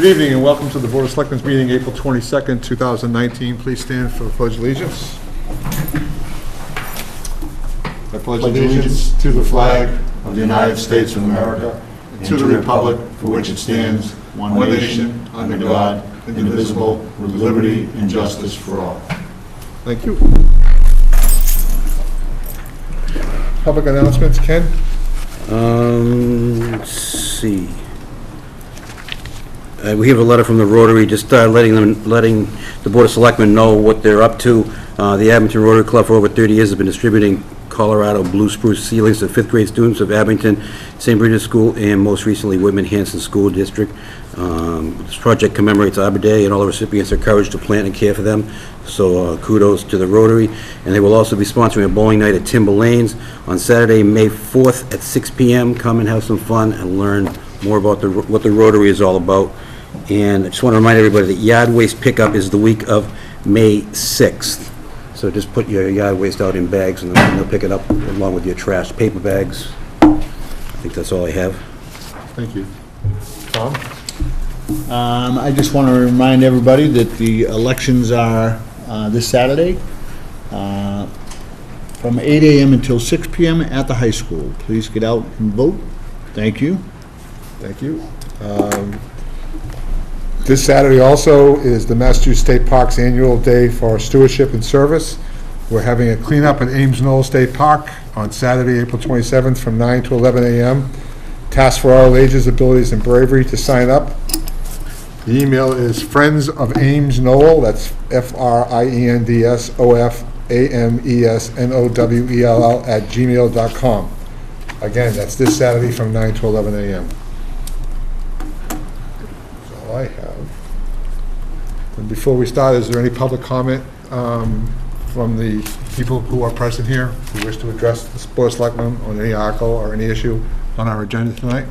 Good evening and welcome to the Board of Selectmen's meeting, April 22nd, 2019. Please stand for the Pledge of Allegiance. I pledge allegiance to the flag of the United States of America and to the republic for which it stands, one nation, under God, indivisible, with liberty and justice for all. Thank you. Public announcements, Ken? Let's see. We have a letter from the Rotary, just letting the Board of Selectmen know what they're up to. The Abington Rotary Club for over 30 years has been distributing Colorado blue spruce ceilings to 5th grade students of Abington, St. Bridget's School, and most recently Whitman-Hanson School District. This project commemorates Arbor Day, and all the recipients are encouraged to plant and care for them. So kudos to the Rotary. And they will also be sponsoring a bowling night at Timber Lanes on Saturday, May 4th at 6 p.m. Come and have some fun and learn more about what the Rotary is all about. And I just want to remind everybody that yard waste pickup is the week of May 6th. So just put your yard waste out in bags and they'll pick it up along with your trash, paper bags. I think that's all I have. Thank you. Tom? I just want to remind everybody that the elections are this Saturday from 8 a.m. until 6 p.m. at the high school. Please get out and vote. Thank you. Thank you. This Saturday also is the Massachusetts State Park's annual day for stewardship and service. We're having a cleanup at Ames Knoll State Park on Saturday, April 27th from 9 to 11 a.m. Task for all ages, abilities, and bravery to sign up. The email is Friends of Ames Knoll, that's FRIENDSOFAMESNOWELL @gmail.com. Again, that's this Saturday from 9 to 11 a.m. That's all I have. And before we start, is there any public comment from the people who are present here who wish to address the Board of Selectmen on any article or any issue on our agenda tonight?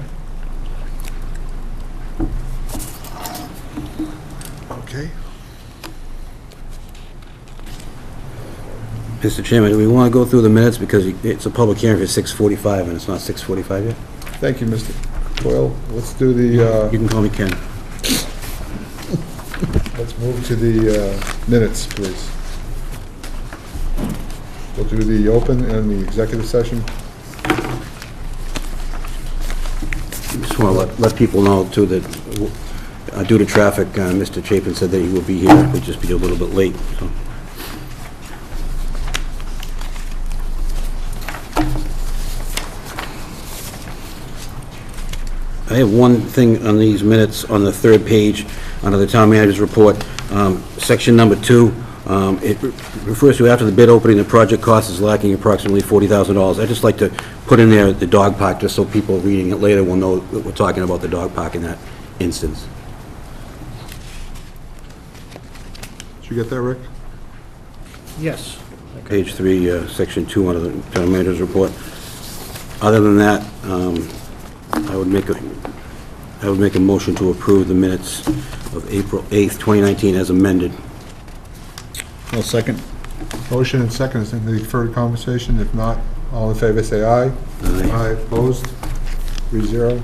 Okay. Mr. Chairman, do we want to go through the minutes because it's a public hearing for 6:45 and it's not 6:45 yet? Thank you, Mr. Doyle. Let's do the, You can call me Ken. let's move to the minutes, please. We'll do the open and the executive session. Just want to let people know, too, that due to traffic, Mr. Chapin said that he will be here, he'll just be a little bit late, so. I have one thing on these minutes on the third page, under the town manager's report, section number 2. It refers to after the bid opening, the project cost is lacking approximately $40,000. I'd just like to put in there the dog park, just so people reading it later will know that we're talking about the dog park in that instance. Did you get that, Rick? Yes. Page 3, section 2 under the town manager's report. Other than that, I would make a motion to approve the minutes of April 8th, 2019 as amended. I'll second. Motion and second. Is there any further conversation? If not, all in favor say aye. Aye. Aye. Opposed? 3-0.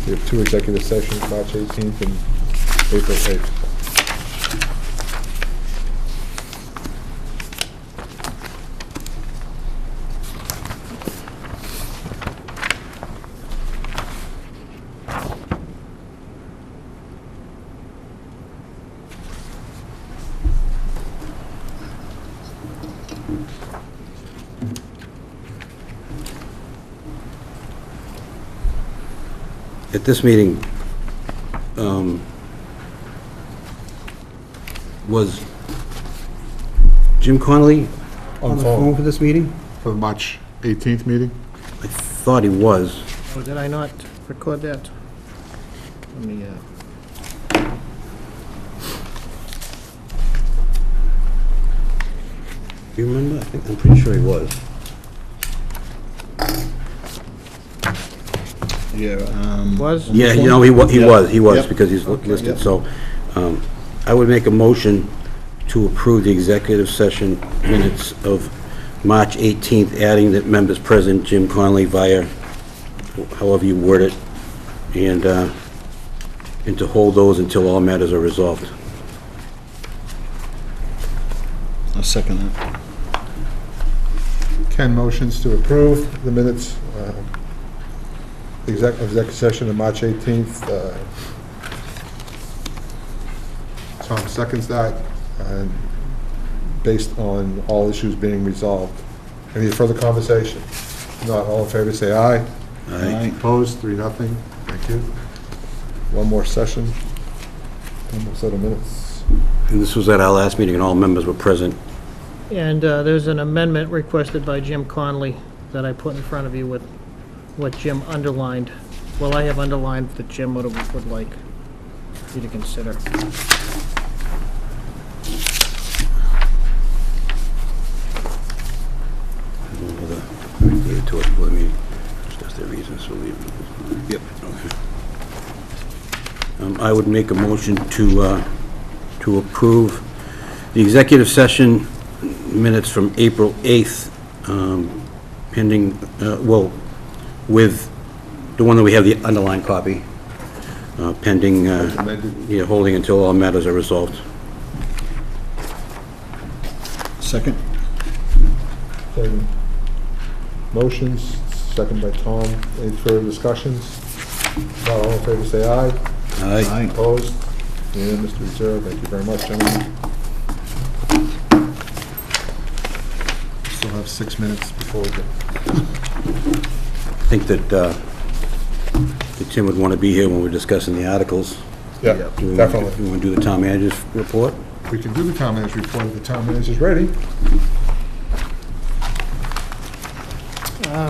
We have 2 executive sessions, March 18th and April 8th. At this meeting, was Jim Connolly on the phone for this meeting? For the March 18th meeting? I thought he was. Oh, did I not record that? Let me, Do you remember? I'm pretty sure he was. Yeah. Was? Yeah, you know, he was, Yep. because he's Okay. listed, Yep. so, I would make a motion to approve the executive session minutes of March 18th, adding that members present, Jim Conley via, however you word it, and to hold those until all matters are resolved. I'll second that. Ken motions to approve the minutes, executive session of March 18th. Tom seconds that, and based on all issues being resolved. Any further conversation? Not all in favor, say aye. Aye. Opposed, 3-0. Thank you. One more session. One more set of minutes. And this was at our last meeting, and all members were present. And there's an amendment requested by Jim Conley that I put in front of you with what Jim underlined. Well, I have underlined that Jim would like you to consider. To it, let me discuss their reasons for leaving. Yep. Okay. I would make a motion to approve the executive session minutes from April 8th, pending, well, with the one that we have, the underlined copy, pending, Amended. yeah, holding until all matters are resolved. Second? Second. Motions, second by Tom. Any further discussions? Not all in favor, say aye. Aye. Opposed? Unanimous to reserve. Thank you very much, gentlemen. Still have 6 minutes before we go. I think that Tim would want to be here when we're discussing the articles. Yeah, Do we definitely. want to do the town manager's report? We can do the town manager's report if the town manager's ready.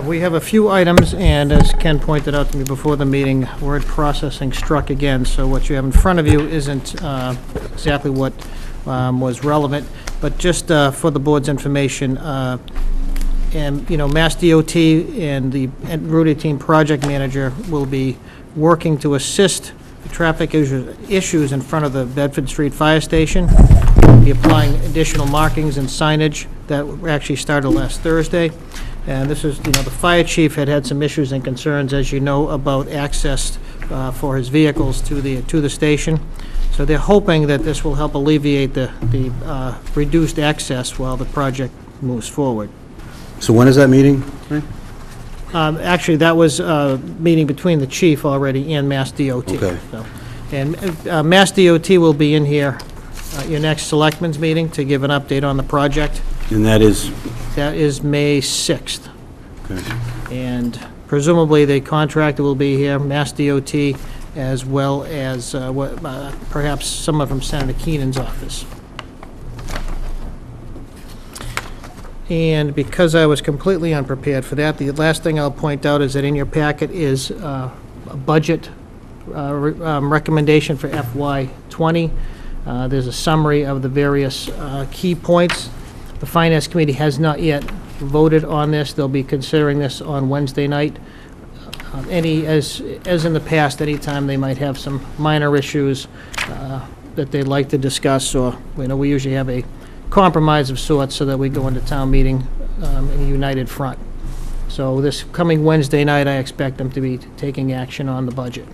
We have a few items, and as Ken pointed out to me before the meeting, word processing struck again, so what you have in front of you isn't exactly what was relevant, but just for the board's information, and, you know, Mass DOT and the Rudy Team Project Manager will be working to assist the traffic issues in front of the Bedford Street Fire Station. We'll be applying additional markings and signage that actually started last Thursday. And this is, you know, the fire chief had some issues and concerns, as you know, about access for his vehicles to the station. So they're hoping that this will help alleviate the reduced access while the project moves forward. So when is that meeting? Actually, that was a meeting between the chief already and Mass DOT. Okay. So, and Mass DOT will be in here at your next Selectmen's meeting to give an update on the project. And that is, That is May 6th. okay. And presumably, the contractor will be here, Mass DOT, as well as perhaps someone from Senator Keenan's office. And because I was completely unprepared for that, the last thing I'll point out is that in your packet is a budget recommendation for FY '20. There's a summary of the various key points. The Finance Committee has not yet voted on this. They'll be considering this on Wednesday night. As in the past, anytime they might have some minor issues that they'd like to discuss, or, you know, we usually have a compromise of sorts so that we go into town meeting in a united front. So this coming Wednesday night, I expect them to be taking action on the budget.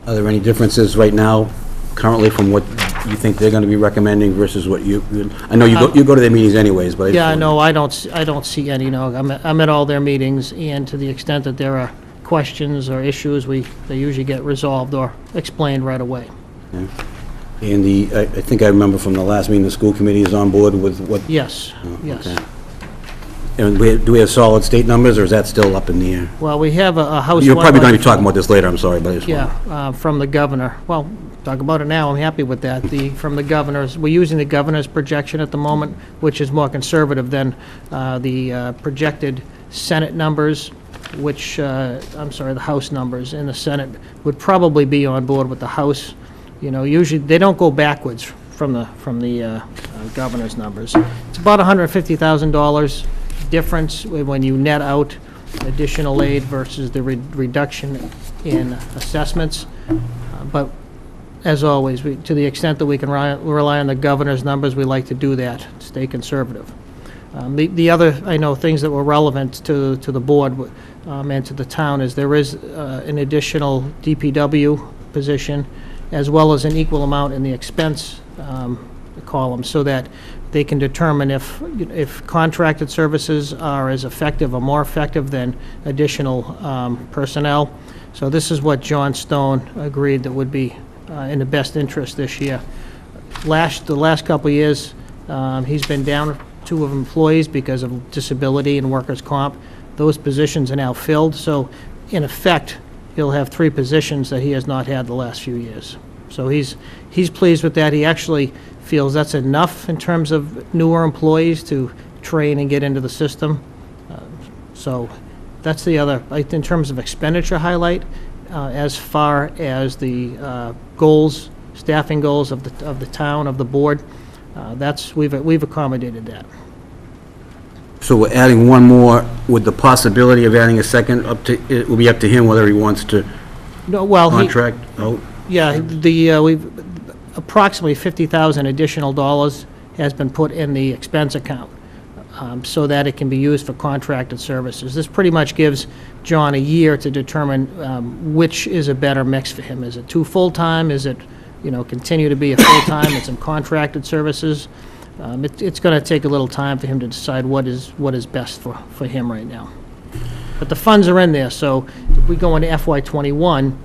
Are there any differences right now, currently, from what you think they're going to be recommending versus what I know you go to their meetings anyways, but... Yeah, no, I don't see any, no. I'm at all their meetings, and to the extent that there are questions or issues, they usually get resolved or explained right away. Yeah. And I think I remember from the last meeting, the school committee is on board with what... Yes, Oh, yes. okay. And do we have solid state numbers, or is that still up in the air? Well, we have a House... You're probably going to be wildlife- talking about this later, I'm sorry, but I just want... Yeah, from the governor. Well, talk about it now, I'm happy with that. From the governor's, we're using the governor's projection at the moment, which is more conservative than the projected Senate numbers, which, I'm sorry, the House numbers, and the Senate would probably be on board with the House. You know, usually, they don't go backwards from the governor's numbers. It's about $150,000 difference when you net out additional aid versus the reduction in assessments. But as always, to the extent that we can rely on the governor's numbers, we like to do that, stay conservative. The other, I know, things that were relevant to the board and to the town is there is an additional DPW position as well as an equal amount in the expense column so that they can determine if contracted services are as effective or more effective than additional personnel. So this is what John Stone agreed that would be in the best interest this year. The last couple of years, he's been down 2 of employees because of disability and workers' comp. Those positions are now filled, so in effect, he'll have 3 positions that he has not had the last few years. So he's pleased with that. He actually feels that's enough in terms of newer employees to train and get into the system. So that's the other, in terms of expenditure highlight, as far as the goals, staffing goals of the town, of the board, we've accommodated that. So we're adding one more with the possibility of adding a second, it will be up to him whether he wants to No, well, contract out? Yeah, we've approximately $50,000 additional dollars has been put in the expense account so that it can be used for contracted services. This pretty much gives John a year to determine which is a better mix for him. Is it 2 full-time? Is it, continue to be a full-time and some contracted services? It's going to take a little time for him to decide what is best for him right now. But the funds are in there, so if we go into FY '21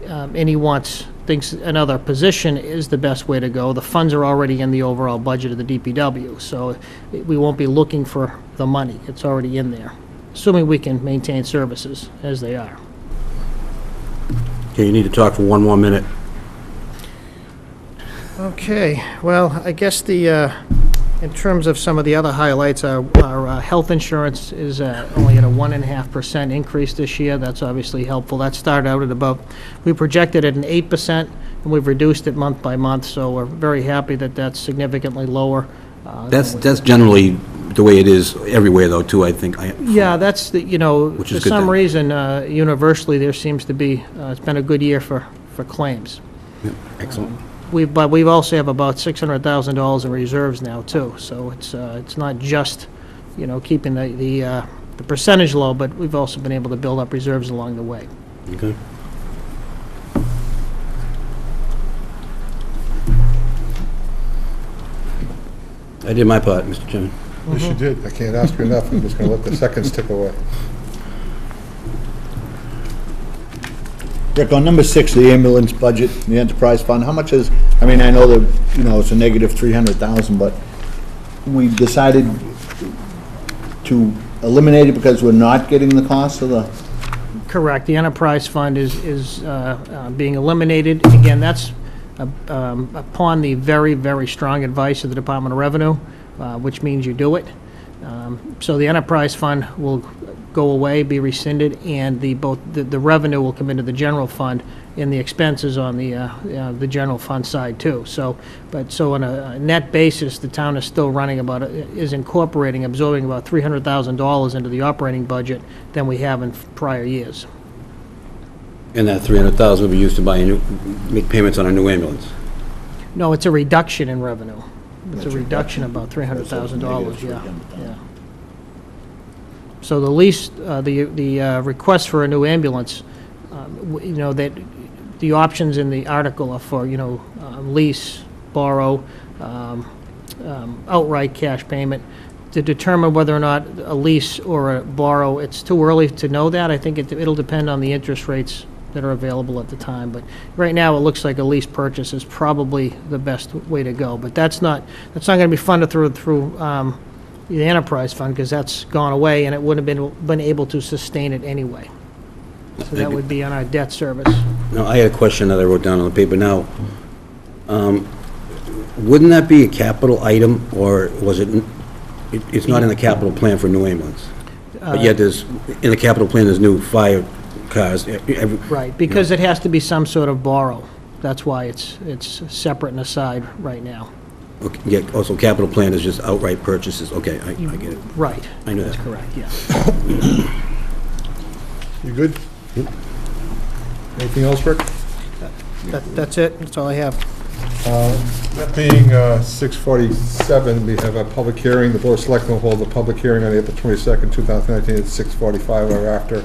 and he thinks another position is the best way to go, the funds are already in the overall budget of the DPW, so we won't be looking for the money. It's already in there, assuming we can maintain services as they are. Okay, you need to talk for 1 more minute. Okay, well, I guess in terms of some of the other highlights, our health insurance is only at a 1.5% increase this year. That's obviously helpful. That started out at we projected at an 8%, and we've reduced it month by month, so we're very happy that that's significantly lower. That's generally the way it is everywhere, though, too, I think. Yeah, that's Which is for good some then. reason, universally, there seems to be, it's been a good year for claims. Yeah, excellent. But we also have about $600,000 in reserves now, too. So it's not just, keeping the percentage low, but we've also been able to build up reserves along the way. Okay. I did my part, Mr. Chairman. Yes, you did. I can't ask you enough. I'm just going to let the seconds tick away. Rick, on number 6, the ambulance budget, the enterprise fund, how much is, I know that, it's a negative 300,000, but we decided to eliminate it because we're not getting the cost of the... Correct. The enterprise fund is being eliminated. Again, that's upon the very, very strong advice of the Department of Revenue, which means you do it. So the enterprise fund will go away, be rescinded, and the revenue will come into the general fund, and the expenses on the general fund side too. So on a net basis, the town is still running absorbing about $300,000 into the operating budget than we have in prior years. And that 300,000 will be used to make payments on a new ambulance. No, it's a reduction in revenue. It's That's a a reduction reduction. of about $300,000, yeah. Yeah. So the lease, the request for a new ambulance, that the options in the article are for, lease, borrow, outright cash payment. To determine whether or not a lease or a borrow, it's too early to know that. I think it'll depend on the interest rates that are available at the time. But right now, it looks like a lease purchase is probably the best way to go. But that's not going to be funded through the enterprise fund, because that's gone away, and it wouldn't have been able to sustain it anyway. So that would be on our debt service. Now, I had a question that I wrote down on the paper now. Wouldn't that be a capital item, or was it, it's not in the capital plan for new ambulance? But yet in the capital plan, there's new fire cars. Right, because it has to be some sort of borrow. That's why it's separate and aside right now. Okay, yeah, also capital plan is just outright purchases. Okay, I get it. Right. I know That's that. correct, yeah. You good? Anything else, Rick? That's it, that's all I have. That being 6:47, we have a public hearing. The Board of Selectmen will hold a public hearing on April 22nd, 2019 at 6:45 or after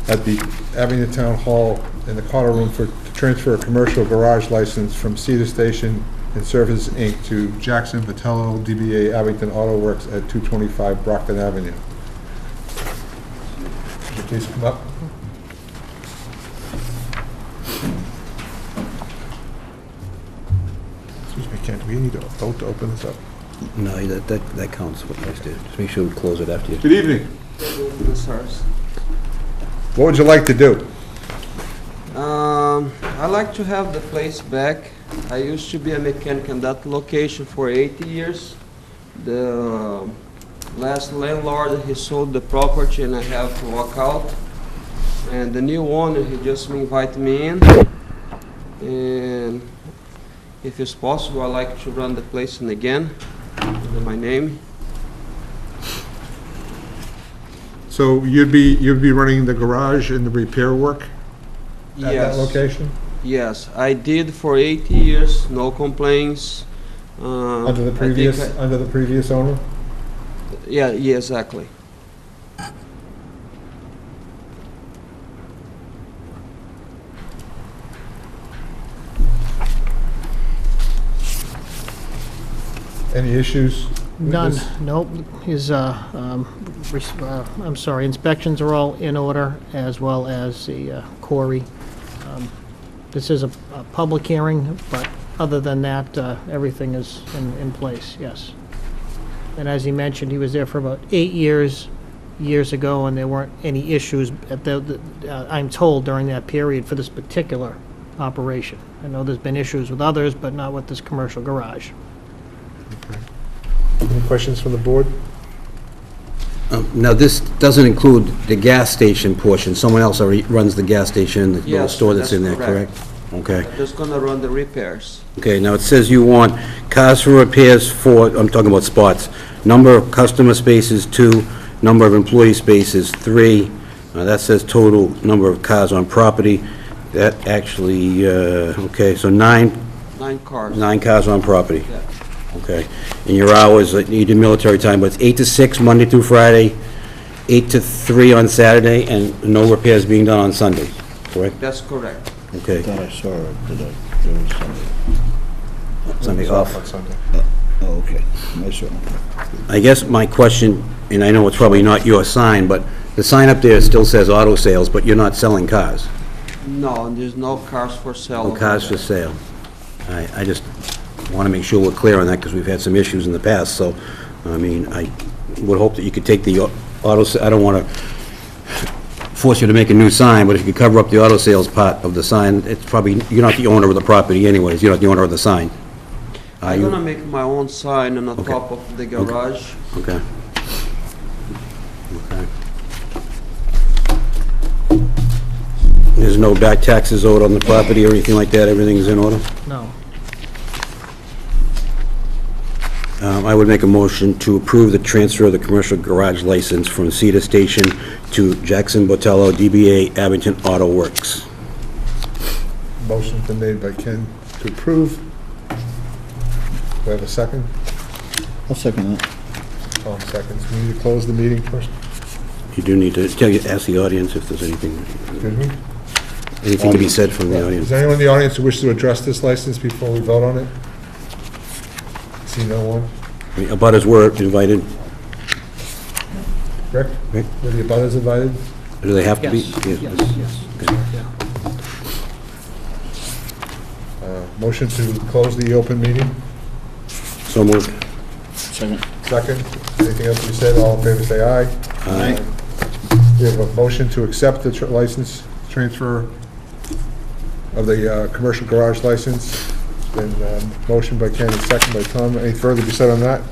at the Abington Town Hall in the Carter Room to transfer a commercial garage license from Cedar Station and Services, Inc. to Jackson Vitello, DBA Abington Auto Works at 225 Brockton Avenue. Could you please come up? Excuse me, Ken, do we need a vote to open this up? No, that counts, what I did. Just make sure we close it after you. Good evening. What would you like to do? I like to have the place back. I used to be a mechanic in that location for 80 years. The last landlord, he sold the property and I have to walk out. And the new owner, he just invited me in. And if it's possible, I like to run the place in again, under my name. So you'd be running the garage and the repair work at that Yes. location? Yes, I did for 80 years, no complaints. Under the I think previous owner? Yeah, exactly. Any issues? with None, this? nope. I'm sorry, inspections are all in order, as well as the quarry. This is a public hearing, but other than that, everything is in place, yes. And as he mentioned, he was there for about 8 years ago, and there weren't any issues, I'm told, during that period for this particular operation. I know there's been issues with others, but not with this commercial garage. Any questions from the board? Now, this doesn't include the gas station portion. Someone else already runs the gas station, the little Yes, store that's in there, that's correct? correct. Okay. I'm just gonna run the repairs. Okay, now it says you want cars for repairs for, I'm talking about spots, number of customer spaces, 2, number of employee spaces, 3. That says total number of cars on property. That actually, okay, so 9 9 cars. cars on property. Yeah. Okay. And your hours, you did military time, but it's 8 to 6, Monday through Friday, 8 to 3 on Saturday, and no repairs being done on Sundays, correct? That's correct. Okay, Thought I saw it today. There was something. Sunday off. On Sunday. Oh, okay. I saw it. I guess my question, and I know it's probably not your sign, but the sign up there still says auto sales, but you're not selling cars. No, there's no cars for sale. No over cars there. for sale. I just want to make sure we're clear on that, because we've had some issues in the past, so, I mean, I would hope that you could take the auto, I don't want to force you to make a new sign, but if you could cover up the auto sales part of the sign, it's probably, you're not the owner of the property anyways, you're not the owner of the sign. Are I'm you? gonna make my own sign on the Okay. top of the garage. Okay. Okay. There's no back taxes owed on the property or anything like that, everything's in order? No. I would make a motion to approve the transfer of the commercial garage license from Cedar Station to Jackson Botello, DBA Abington Auto Works. Motion's been made by Ken to approve. Do I have a second? I'll second that. Tom seconds. We need to close the meeting first. You do need to ask the audience if there's anything Excuse me? to be said from the Is audience. there anyone in the audience who wishes to address this license before we vote on it? See no one? Abutters were invited. Rick? Rick? Were the abutters invited? Do they have to be? Yes, yes, yes. Yeah. Motion to close the open meeting? So moved. Second. Second. Anything else to be said? All in favor, say aye. Aye. We have a motion to accept the license transfer of the commercial garage license. Been motion by Ken and second by Tom. Any further to be said on that?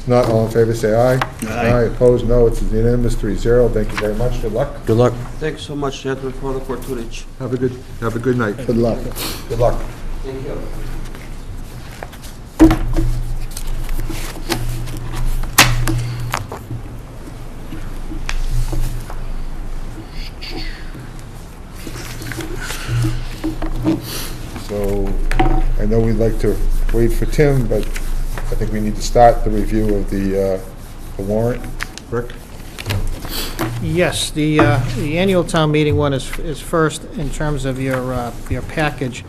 Not all in favor, say aye. Aye. Opposed, no. It's unanimous, 3-0. Thank you very much. Good luck. Good luck. Thanks so much, gentlemen, for the opportunity. Have a good night. Good luck. Good luck. Thank you. know we'd like to wait for Tim, but I think we need to start the review of the warrant. Rick? Yes, the annual town meeting one is first in terms of your package.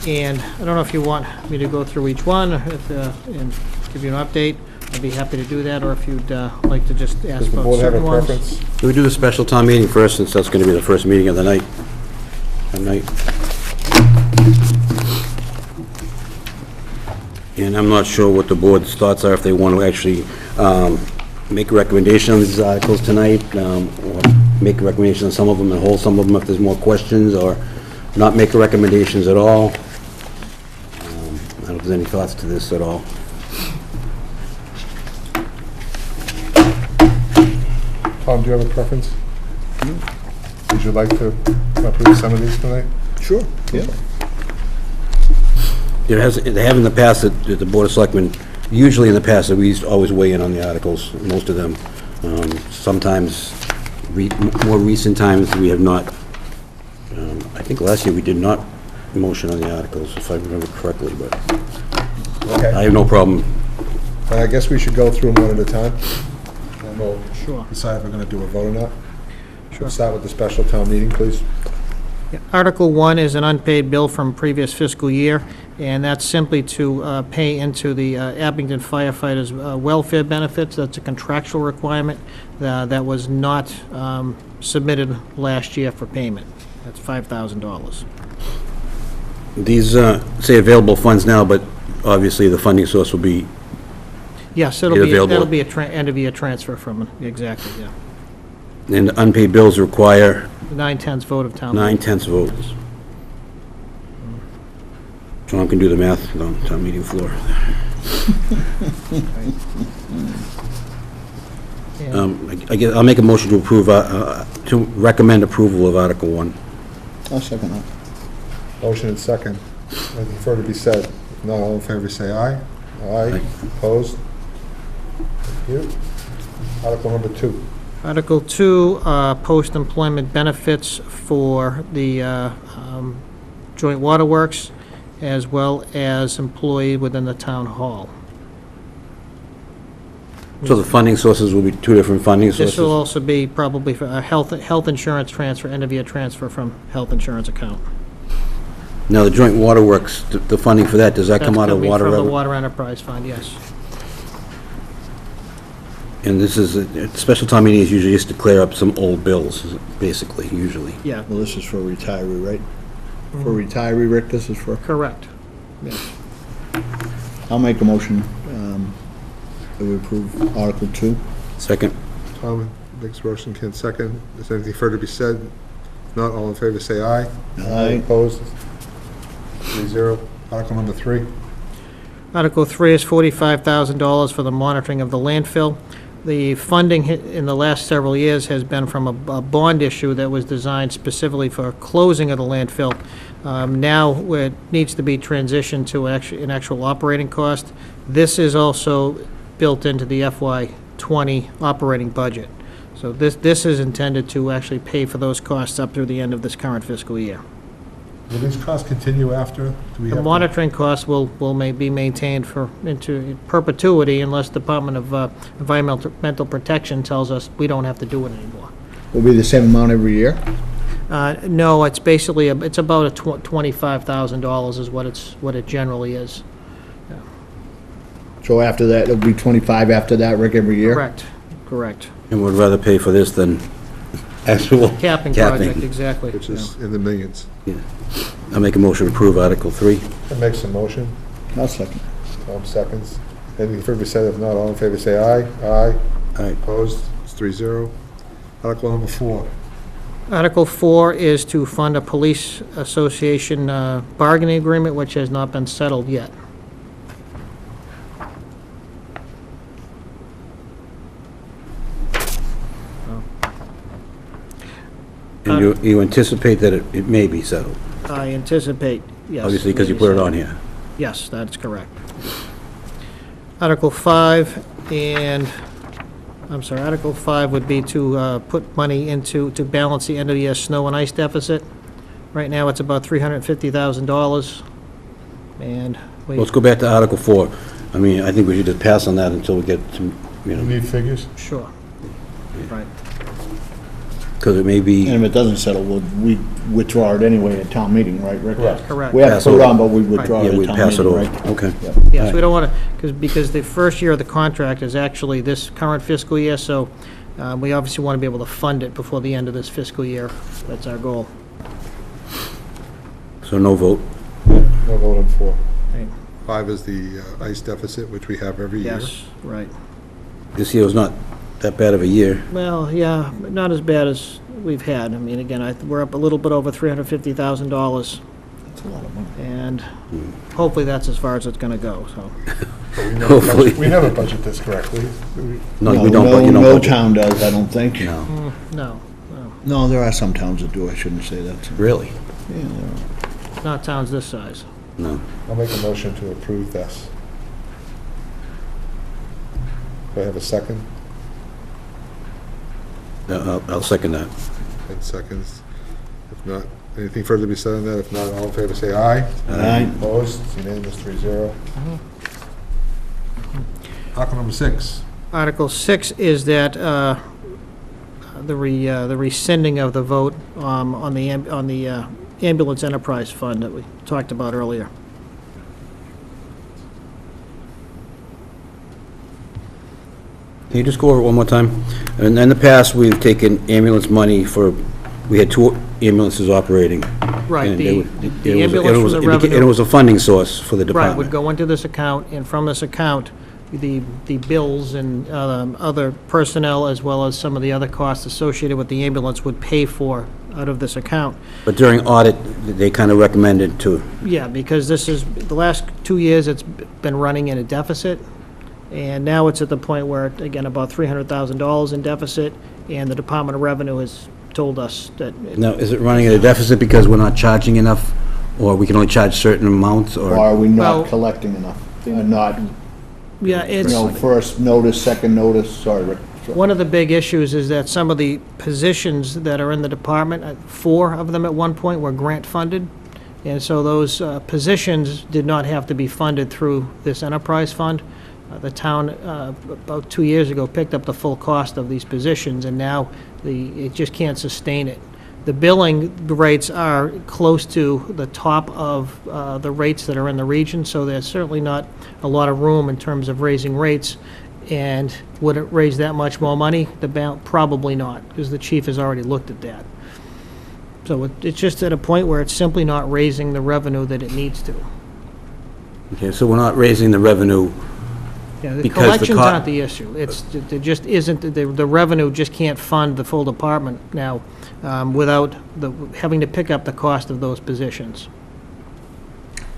And I don't know if you want me to go through each one and give you an update. I'd be happy to do that, or if you'd like to just ask Does the about board have a certain ones. preference? Do we do the special town meeting first, since that's going to be the first meeting of the night? And I'm not sure what the board's thoughts are, if they want to actually make a recommendation on these articles tonight, or make a recommendation on some of them and hold some of them if there's more questions, or not make recommendations at all. I don't know if there's any thoughts to this at all. Tom, do you have a preference? Would you like to approve some of these tonight? Sure, yeah. They have in the past that the Board of Selectmen, usually in the past, that we used to always weigh in on the articles, most of them. Sometimes, more recent times, we have not. I think last year we did not motion on the articles, if I remember correctly, but I Okay. have no problem. I guess we should go through them one at a time, and we'll Sure. decide if we're going to do a vote or not. Sure. We'll start with the special town meeting, please. Yeah, Article 1 is an unpaid bill from previous fiscal year, and that's simply to pay into the Abington firefighters' welfare benefits. That's a contractual requirement that was not submitted last year for payment. That's $5,000. These say available funds now, but obviously the funding source will be, Yes, Available. that'll be a end-of-year transfer from, exactly, yeah. and unpaid bills require 9/10 vote of town meeting. 9/10 votes. John can do the math on town meeting floor. I guess I'll make a motion to approve, to recommend approval of Article 1. I'll second that. Motion and second. Anything further to be said? If not, all in favor, say aye. Aye. Opposed? Thank you. Article number 2. Article 2, post-employment benefits for the joint waterworks, as well as employee within the town hall. So the funding sources will be two different funding This will sources? also be probably for a health insurance transfer, end-of-year transfer from health insurance account. Now, the joint waterworks, the funding for that, does that come out of water? That's coming from the revenue? Water Enterprise Fund, yes. And this is, a special town meeting is usually just to clear up some old bills, basically, usually. Yeah, Well, this is for retiree, right? For retiree, Rick, this is for? correct. Yes. I'll make a motion that we approve Article 2. Second? Tom makes motion, Ken second. Is there anything further to be said? If not, all in favor, say aye. Aye. Opposed? 3-0. Article number 3. Article 3 is $45,000 for the monitoring of the landfill. The funding in the last several years has been from a bond issue that was designed specifically for closing of the landfill. Now, it needs to be transitioned to an actual operating cost. This is also built into the FY20 operating budget. So this is intended to actually pay for those costs up through the end of this current fiscal year. Will these costs continue after? Do we The have to- monitoring costs will be maintained into perpetuity unless Department of Environmental Protection tells us we don't have to do it anymore. Will be the same amount every year? No, it's basically, it's about a $25,000 is what it generally is. So after that, it'll be 25 after that, Rick, every year? Correct. And would rather pay for this than actual Capping project, exactly. Which is in the millions. Yeah. I'll make a motion to approve Article 3. That makes a motion. I'll second. Tom seconds. Anything further to be said? If not, all in favor, say aye. Aye. Aye. Opposed? It's 3-0. Article number 4. Article 4 is to fund a police association bargaining agreement, which has not been settled yet. And you anticipate that it may be settled, I anticipate, yes. obviously, because you put it on here. Yes, that's correct. Article 5, Article 5 would be to put money into, to balance the end-of-the-year snow and ice deficit. Right now, it's about $350,000. And we, Let's go back to Article 4. I mean, I think we should just pass on that until we get some, you You know, need figures? sure. Right. because it may be, And if it doesn't settle, we withdraw it anyway at town meeting, right, Rick? Correct. Correct. We have Pass to put it over. on, but we withdraw yeah, it we at town pass it meeting, over. right? Okay. Yep. Yes, we don't want to, because the first year of the contract is actually this current fiscal year, so we obviously want to be able to fund it before the end of this fiscal year. That's our goal. So no vote. No vote on 4. Right. 5 is the ICE deficit, which we have every year. Yes, right. This year was not that bad of a year. Well, yeah, but not as bad as we've had. I mean, again, we're up a little bit over $350,000, That's a lot of money. and hopefully that's as far as it's going to go, so. But we never Hopefully. budget- We never budget this correctly. No, we don't, but you No don't budget. town does, I don't think. No, No, No, there are some towns that do, I shouldn't say that. really? Yeah, there are. not towns this size. No. I'll make a motion to approve this. Do I have a second? I'll second that. 10 seconds. If not, anything further to be said on that? If not, all in favor, say aye. Aye. Opposed? It's unanimous, 3-0. Article number 6. Article 6 is that the rescinding of the vote on the ambulance enterprise fund that we talked about earlier. Can you just go over it one more time? And in the past, we've taken ambulance money for, we had 2 ambulances operating. Right, And the it was- the ambulance from the And it revenue, was a funding source for the right, would department. go into this account, and from this account, the bills and other personnel, as well as some of the other costs associated with the ambulance would pay for out of this account. But during audit, they kind of recommended to, Yeah, because this is, the last 2 years, it's been running in a deficit, and now it's at the point where, again, about $300,000 in deficit, and the Department of Revenue has told us that, now, is it running at a deficit because we're not charging enough? Or we can only charge certain amounts, Or or? are we Well- not collecting enough? Not, yeah, you it's, know, first notice, second notice, sorry, Rick. one of the big issues is that some of the positions that are in the department, 4 of them at one point were grant-funded, and so those positions did not have to be funded through this enterprise fund. The town, about 2 years ago, picked up the full cost of these positions, and now it just can't sustain it. The billing rates are close to the top of the rates that are in the region, so there's certainly not a lot of room in terms of raising rates. And would it raise that much more money? Probably not, because the chief has already looked at that. So it's just at a point where it's simply not raising the revenue that it needs to. Okay, so we're not raising the revenue, Yeah, the Because the collections co- aren't the issue. There just isn't, the revenue just can't fund the full department now without having to pick up the cost of those positions.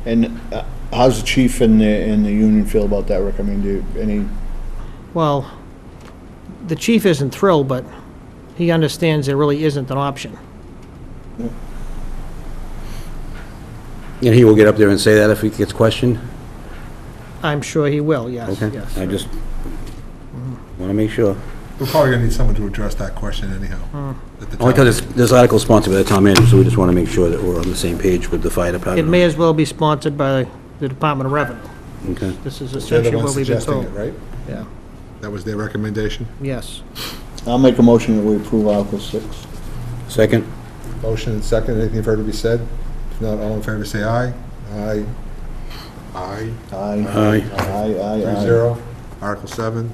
And how's the chief and the union feel about that, Rick? I mean, any, Well, the chief isn't thrilled, but he understands there really isn't an option. and he will get up there and say that if he gets questioned? I'm sure he will, yes, Okay, yes. I just want to make sure. We're probably going to need someone to address that question anyhow. at the Only town. because this article is sponsored by the town manager, so we just want to make sure that we're on the same page with the fire It department. may as well be sponsored by the Department of Revenue. Okay. This is They're essentially the what ones we've been suggesting told. it, right? Yeah, That was their recommendation? yes. I'll make a motion that we approve Article 6. Second? Motion and second, anything further to be said? If not, all in favor, say aye. Aye. Aye. Aye. Aye. Aye, aye, aye. 3-0. Article 7.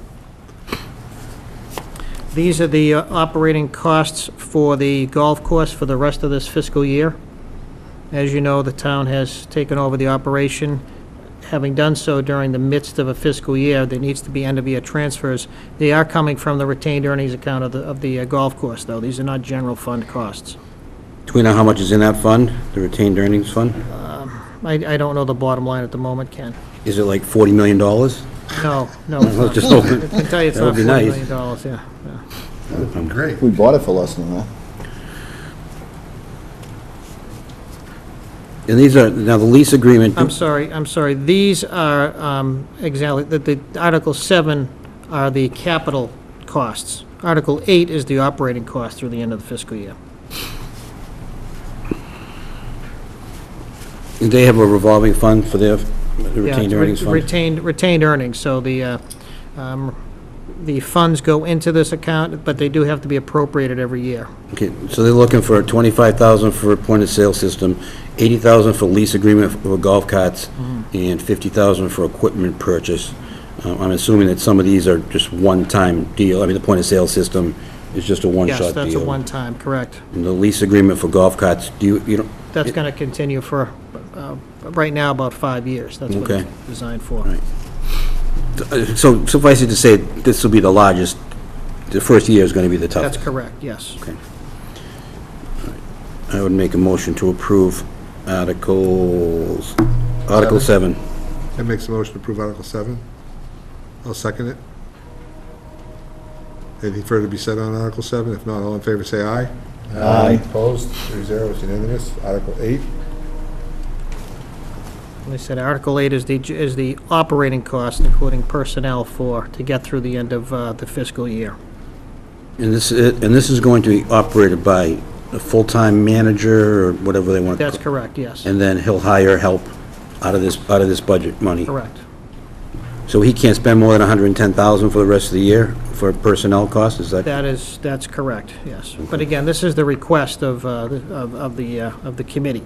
These are the operating costs for the golf course for the rest of this fiscal year. As you know, the town has taken over the operation. Having done so during the midst of a fiscal year, there needs to be end-of-year transfers. They are coming from the retained earnings account of the golf course, though. These are not general fund costs. Do we know how much is in that fund, the retained earnings fund? I don't know the bottom line at the moment, Ken. Is it like $40 million? No, it's Let's not. just open. I can tell you it's That not would $40 be nice. million, yeah. Great. We bought it for less than that. And these are, now the lease agreement, I'm sorry. These are exactly, the Article 7 are the capital costs. Article 8 is the operating cost through the end of the fiscal year. They have a revolving fund for their Yeah, retained it's earnings fund? Retained earnings, so the funds go into this account, but they do have to be appropriated every year. Okay, so they're looking for 25,000 for a point-of-sale system, 80,000 for lease agreement for golf carts, and 50,000 for equipment purchase. I'm assuming that some of these are just one-time deal. I mean, the point-of-sale system is just a one-shot deal. Yes, that's a one-time, correct. And the lease agreement for golf carts, you don't, That's going to continue for, right now, about 5 years. That's what Okay. it's designed for. Right. So suffice it to say, this will be the largest, the first year is going to be the toughest. That's correct, yes. Okay. I would make a motion to approve Article 7. That makes a motion to approve Article 7. I'll second it. Anything further to be said on Article 7? If not, all in favor say aye. Aye. Opposed? 3-0, it's unanimous. Article 8. They said Article 8 is the operating cost, including personnel to get through the end of the fiscal year. And this is going to be operated by a full-time manager or whatever they want to That's call it. correct, yes. And then he'll hire help out of this budget money. Correct. So he can't spend more than 110,000 for the rest of the year for personnel costs, is that? That's correct, yes. But again, this is the request of the committee.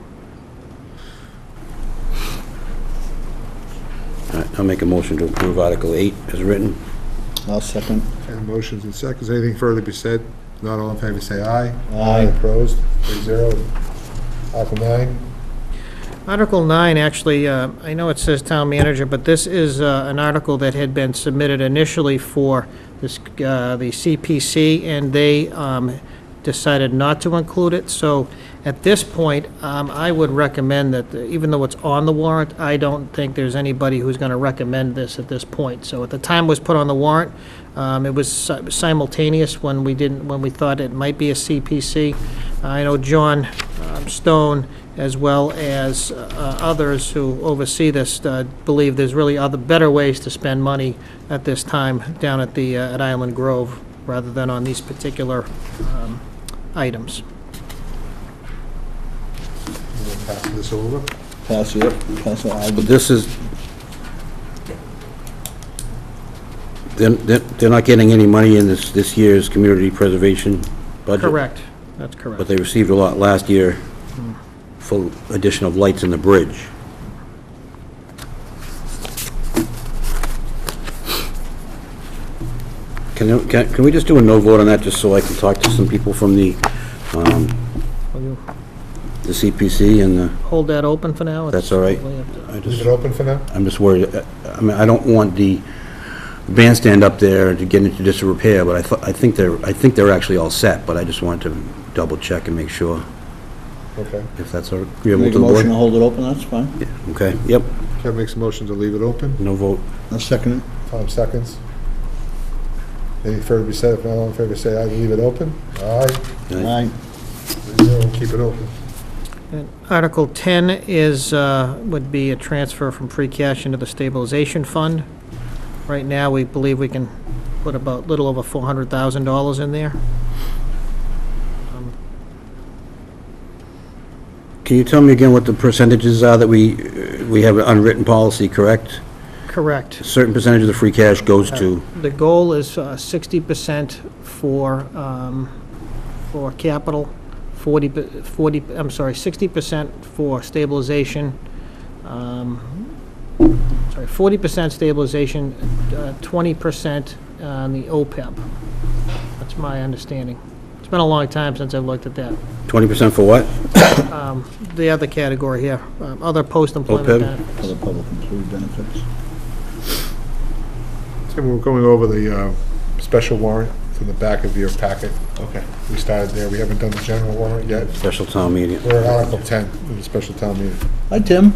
All right, I'll make a motion to approve Article 8 as written. I'll second. And motions and seconds. Anything further to be said? If not, all in favor say aye. Aye. Opposed? 3-0. Article 9. Article 9, actually, I know it says town manager, but this is an article that had been submitted initially for this, the CPC, and they decided not to include it. So at this point, I would recommend that, even though it's on the warrant, I don't think there's anybody who's going to recommend this at this point. So at the time it was put on the warrant, it was simultaneous when we thought it might be a CPC. I know John Stone, as well as others who oversee this, believe there's really better ways to spend money at this time down at Island Grove, rather than on these particular items. We'll pass this over. Pass it, pass it. But this is, they're not getting any money in this year's community preservation budget? Correct, that's But correct. they received a lot last year for addition of lights in the bridge. Can we just do a no vote on that, just so I can talk to some people from the Will you CPC and the, hold that open for now? that's all right? Leave it open for now? I'm just worried, I mean, I don't want the bandstand up there to get into disrepair, but I think they're actually all set, but I just want to double check and make sure Okay. if that's agreeable Make to a the motion to board. hold it open, that's fine. Yeah, okay, yep, Kevin makes a motion to leave it open. no vote. I'll second it. Tom seconds. Anything further to be said? If not, all in favor say aye to leave it open. Aye. Aye. 3-0, keep it open. And Article 10 is, would be a transfer from free cash into the stabilization fund. Right now, we believe we can put about little over $400,000 in there. Can you tell me again what the percentages are that we have an unwritten policy, correct? Correct. A certain percentage of the free cash goes to, The goal is 60% for capital, 60% for stabilization, 40% stabilization, 20% on the OPEB. That's my understanding. It's been a long time since I've looked at that. 20% for what? The other category here, other post-employment OPEB? benefits. For the public employee benefits. So we're going over the special warrant from the back of your packet. Okay. We started there. We haven't done the general warrant yet. Special town meeting. We're at Article 10 in the special town meeting. Hi, Tim.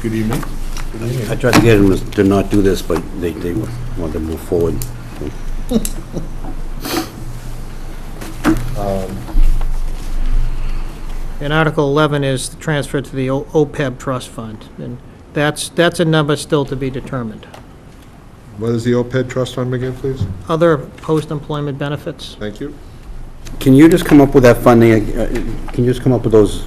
Good evening. Good evening. I tried to get them to not do this, but they wanted to move forward. And Article 11 is the transfer to the OPEB trust fund. And that's a number still to be determined. What is the OPEB trust fund again, please? Other post-employment benefits? Thank you. Can you just come up with that funding, can you just come up with those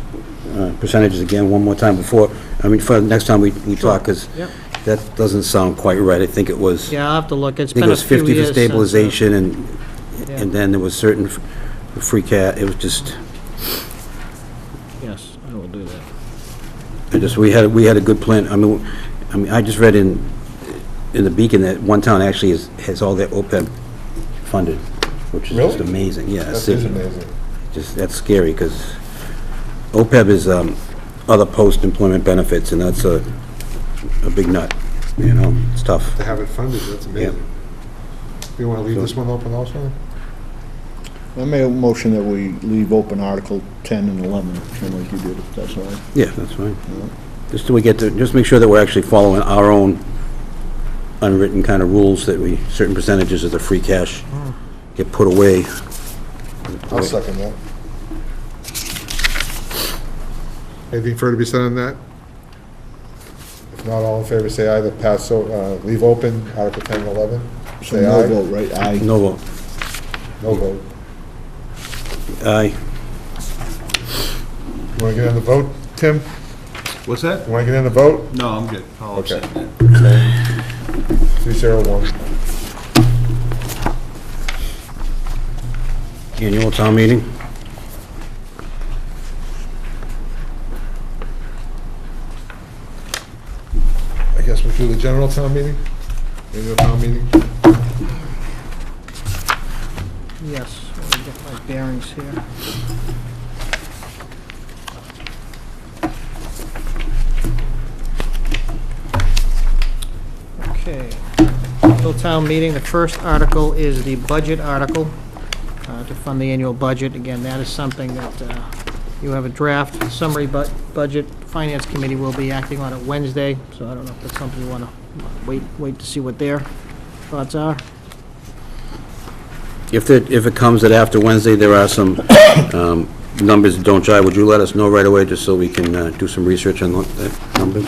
percentages again one more time before, I mean, for next time we talk, because Yep. that doesn't sound quite right. I think it was, Yeah, I'll have to look. I It's think been it a was few 50 years for since, stabilization, Yeah. and then there was certain free cash. It was just, Yes, I will do that. we had a good plan. I mean, I just read in the Beacon that one town actually has all their OPEB funded, which is just Really? amazing. Yeah, That is amazing. that's scary, because OPEB is other post-employment benefits, and that's a big nut, you know, it's tough. To have it funded, that's amazing. You want to leave this one open also? I made a motion that we leave open Article 10 and 11, kind of like you did, if that's all right. Yeah, that's fine. Just till we get to, just make sure that we're actually following our own unwritten kind of rules, that certain percentages of the free cash get put away. I'll second that. Anything further to be said on that? If not, all in favor, say aye, to pass, leave open Article 10 and 11. So Say no aye. vote, right? Aye. No vote. No vote. Aye. You want to get on the vote, Tim? What's that? You want to get on the vote? No, I'm good. I'll Okay. abstain then. 301. Annual town meeting? I guess we'll do the general town meeting? Annual town meeting? Yes, let me get my bearings here. Okay. Annual town meeting, the first article is the budget article to fund the annual budget. Again, that is something that you have a draft summary budget. Finance Committee will be acting on it Wednesday, so I don't know if that's something you want to wait to see what their thoughts are. If it comes that after Wednesday, there are some numbers that don't jive, would you let us know right away, just so we can do some research on that numbers?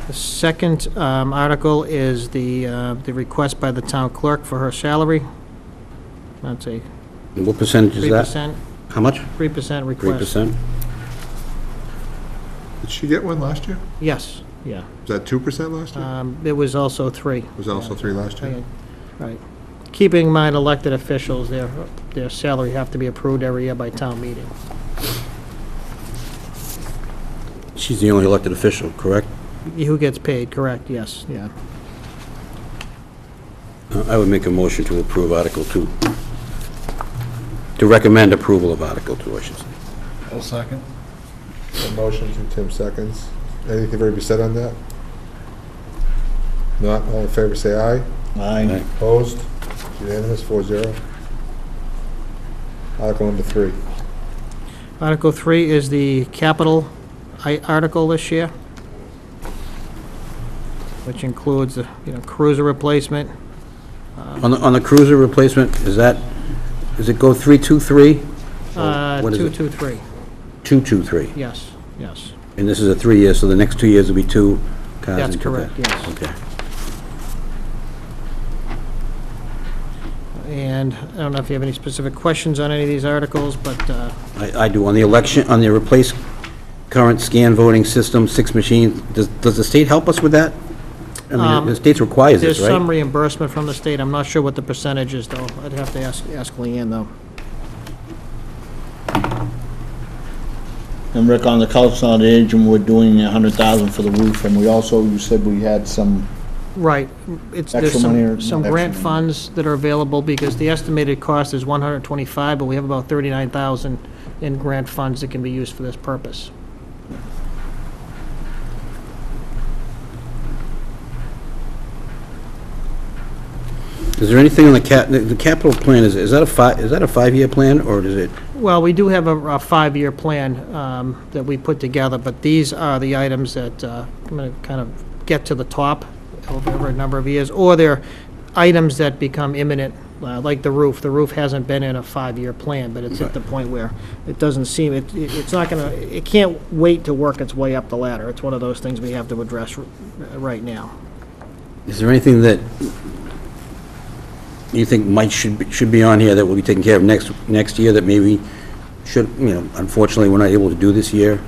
The second article is the request by the town clerk for her salary. That's a And what percentage is that? 3%, How much? 3% request. 3%? Did she get one last year? Yes, yeah. Was that 2% last year? It was also 3. Was that also 3 last year? Right. Keeping in mind elected officials, their salary have to be approved every year by town meeting. She's the only elected official, correct? Who gets paid, correct, yes, yeah. I would make a motion to approve Article 2. To recommend approval of Article 2, I should say. I'll second. A motion from Tim seconds. Anything further to be said on that? Not, all in favor, say aye. Aye. Opposed? Unanimous, 4-0. Article number 3. Article 3 is the capital article this year, which includes the, cruiser replacement. On the cruiser replacement, does it go 323? What is it? 223, 223. yes, yes. And this is a 3-year, so the next 2 years will be 2 cars. That's and 2 correct, cars. yes. Okay. And I don't know if you have any specific questions on any of these articles, but I do. On the election, on the replace current scan voting system, 6 machines, does the state help us with that? I mean, the state requires this, there's some right? reimbursement from the state. I'm not sure what the percentage is, though. I'd have to ask Leanne, though. And Rick, on the Council on Aging, we're doing 100,000 for the roof, and we also, you said we had some, Right. There's Extra money or some not grant extra money? funds that are available, because the estimated cost is 125, but we have about 39,000 in grant funds that can be used for this purpose. Is there anything on the capital plan, is that a 5-year plan, or does it? Well, we do have a 5-year plan that we put together, but these are the items that I'm going to kind of get to the top over a number of years, or they're items that become imminent, like the roof. The roof hasn't been in a 5-year plan, but it's at the point where it doesn't seem, it's not going to, it can't wait to work its way up the ladder. It's one of those things we have to address right now. Is there anything that you think should be on here that will be taken care of next year that maybe should, unfortunately, we're not able to do this year?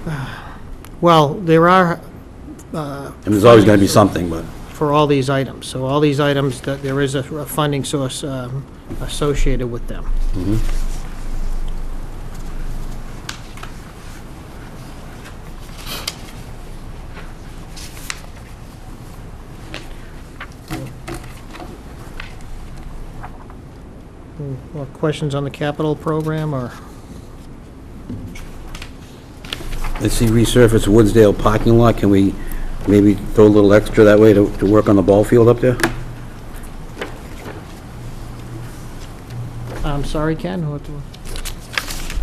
Well, there are, And there's always gonna be something, but, for all these items. So all these items, that there is a funding source associated with them. Well, questions on the capital program, or? let's see, resurface Woodsdale parking lot, can we maybe throw a little extra that way to work on the ball field up there? I'm sorry, Ken?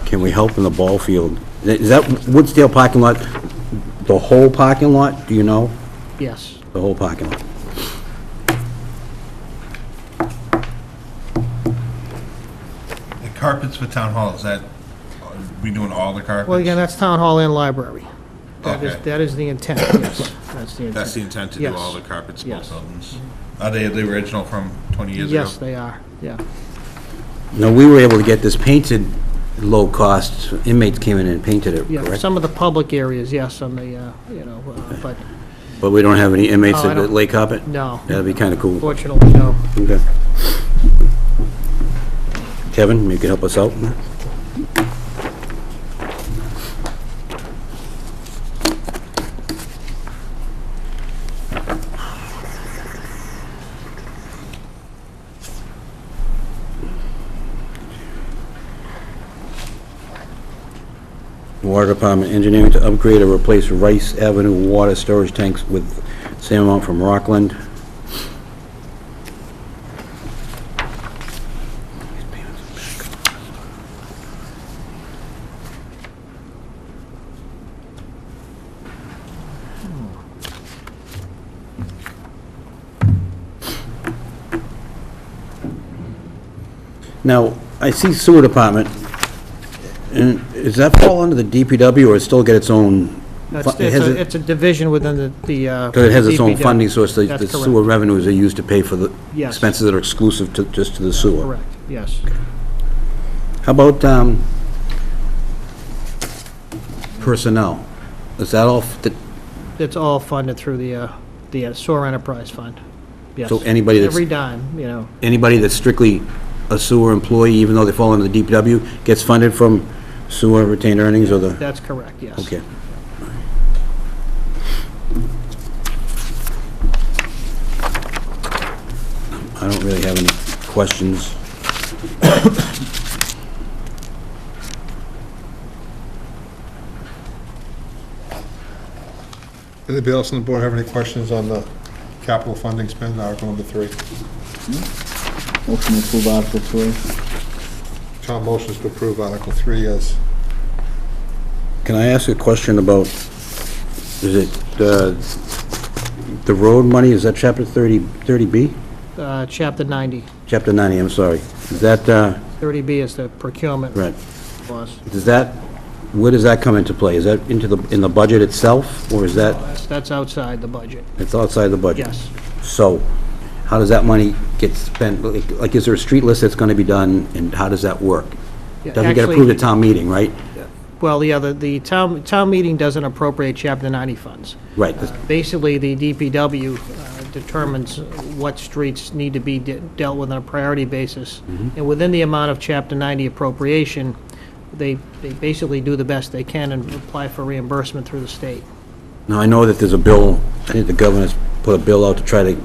Can we help in the ball field? Is that Woodsdale parking lot, the whole parking lot, do you know? Yes. The whole parking lot? The carpets for town hall, is that, we doing all the carpets? Well, again, that's town hall and library. Okay. That is the intent, yes. That's the intent. That's the intent, to do Yes. all the carpets in Yes. both buildings? Are they the original from 20 years ago? Yes, they are, yeah. Now, we were able to get this painted low cost, inmates came in and painted it, Yeah, correct? some of the public areas, yes, on the, but But we don't have any inmates Oh, I that don't- lay carpet? no. That'd be kinda cool. Fortunately, no. Okay. Kevin, you can help us out? Water Department engineering to upgrade or replace Rice Avenue water storage tanks with same amount from Rockland. Now, I see sewer department, and does that fall under the DPW, or it still get its own? It's a division within the Because it has its own DPW. funding source, the That's correct. sewer revenues are used to pay for the Yes. expenses that are exclusive to, just to the sewer. Correct, yes. How about, personnel? Is that all, It's all funded through the sewer enterprise fund. Yes. So anybody that's- Every dime, anybody that's strictly a sewer employee, even though they fall under the DPW, gets funded from sewer retained earnings or the? that's correct, yes. Okay. I don't really have any questions. Anybody else on the board have any questions on the capital funding spend, Article number 3? Motion to approve Article 3. Tom motions to approve Article 3 as, Can I ask a question about, is it, the road money, is that chapter 30B? Chapter 90. Chapter 90, I'm sorry. Is that, 30B is the procurement right, clause. does that, where does that come into play? Is that in the budget itself, or is that, That's outside the budget, it's outside the budget? yes. So, how does that money get spent? Like, is there a street list that's gonna be done, and how does that work? Yeah, Doesn't get actually- approved at town meeting, right? Well, yeah, the town meeting doesn't appropriate Chapter 90 funds. Right, Basically, the DPW determines what streets need to be dealt with on a priority basis. And within the amount of Chapter 90 appropriation, they basically do the best they can and apply for reimbursement through the state. now, I know that there's a bill, I think the governor's put a bill out to try to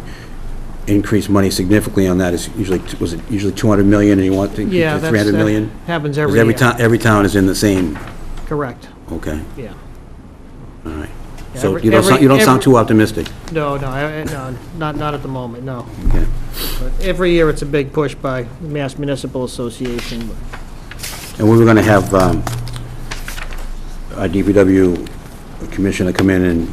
increase money significantly on that. It's usually, was it usually 200 million, and you want to increase Yeah, to that's, 300 million? happens 'Cause every year. every town is in the same, Correct, okay, yeah. all right. Yeah, So every- you don't sound, you don't sound every- too optimistic, No, not at the moment, no. okay. But every year, it's a big push by the Mass Municipal Association. And we were gonna have, our DPW commissioner come in and,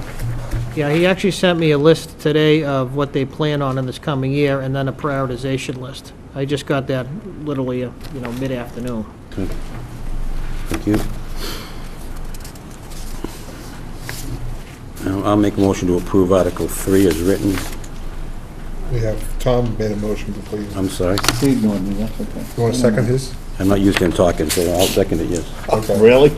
Yeah, he actually sent me a list today of what they plan on in this coming year, and then a prioritization list. I just got that literally, mid-afternoon. thank you. I'll make a motion to approve Article 3 as written. We have, Tom made a motion before you. I'm sorry. He ignored me, that's okay. You want to second his? I'm not used to him talking, so I'll second it, yes. Okay. Really?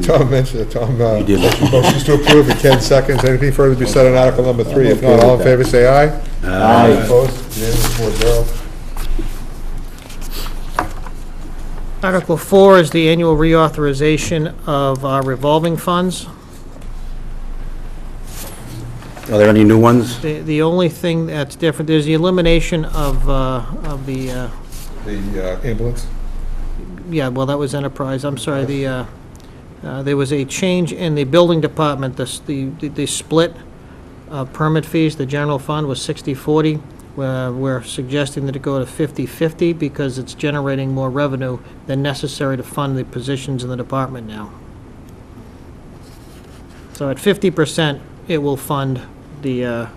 Tom mentioned it, Tom, You did. motions to approve in 10 seconds. Anything further to be said on Article number 3? If not, all in favor, say aye. Aye. Opposed? Unanimous, 4-0. Article 4 is the annual reauthorization of our revolving funds. Are there any new ones? The only thing that's different, there's the elimination of the, The ambulance? yeah, well, that was enterprise, I'm sorry, there was a change in the building department, the split of permit fees, the general fund was 60/40. We're suggesting that it go to 50/50 because it's generating more revenue than necessary to fund the positions in the department now. So at 50%, it will fund the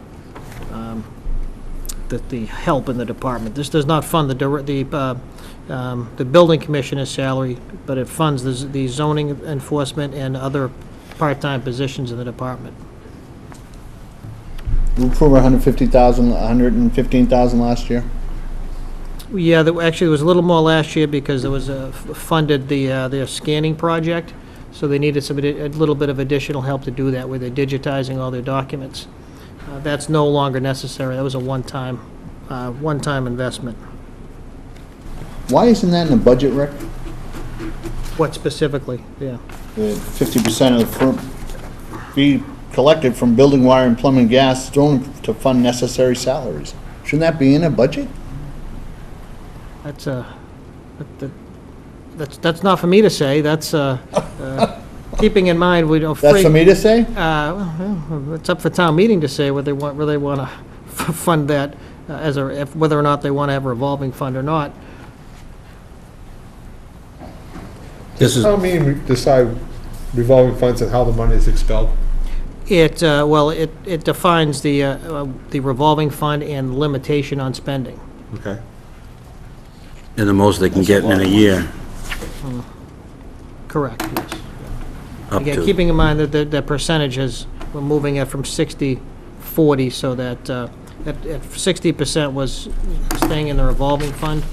help in the department. This does not fund the building commissioner's salary, but it funds the zoning enforcement and other part-time positions in the department. We approved 150,000, 115,000 last year? Yeah, actually, there was a little more last year because there was funded their scanning project, so they needed a little bit of additional help to do that, where they're digitizing all their documents. That's no longer necessary. That was a one-time investment. Why isn't that in the budget, Rick? What specifically? Yeah. The 50% of the fee collected from building, wire, and plumbing, gas, thrown to fund necessary salaries. Shouldn't that be in a budget? That's not for me to say. That's keeping in mind we don't. That's for me to say? Well, it's up for town meeting to say whether they want to fund that whether or not they want to have a revolving fund or not. This is, Town meeting decide revolving funds and how the money is expelled? It defines the revolving fund and limitation on spending. Okay. and the most they can get in a year, Correct, yes. up Again, to. keeping in mind that the percentage is, we're moving it from 60/40, so that at 60% was staying in the revolving fund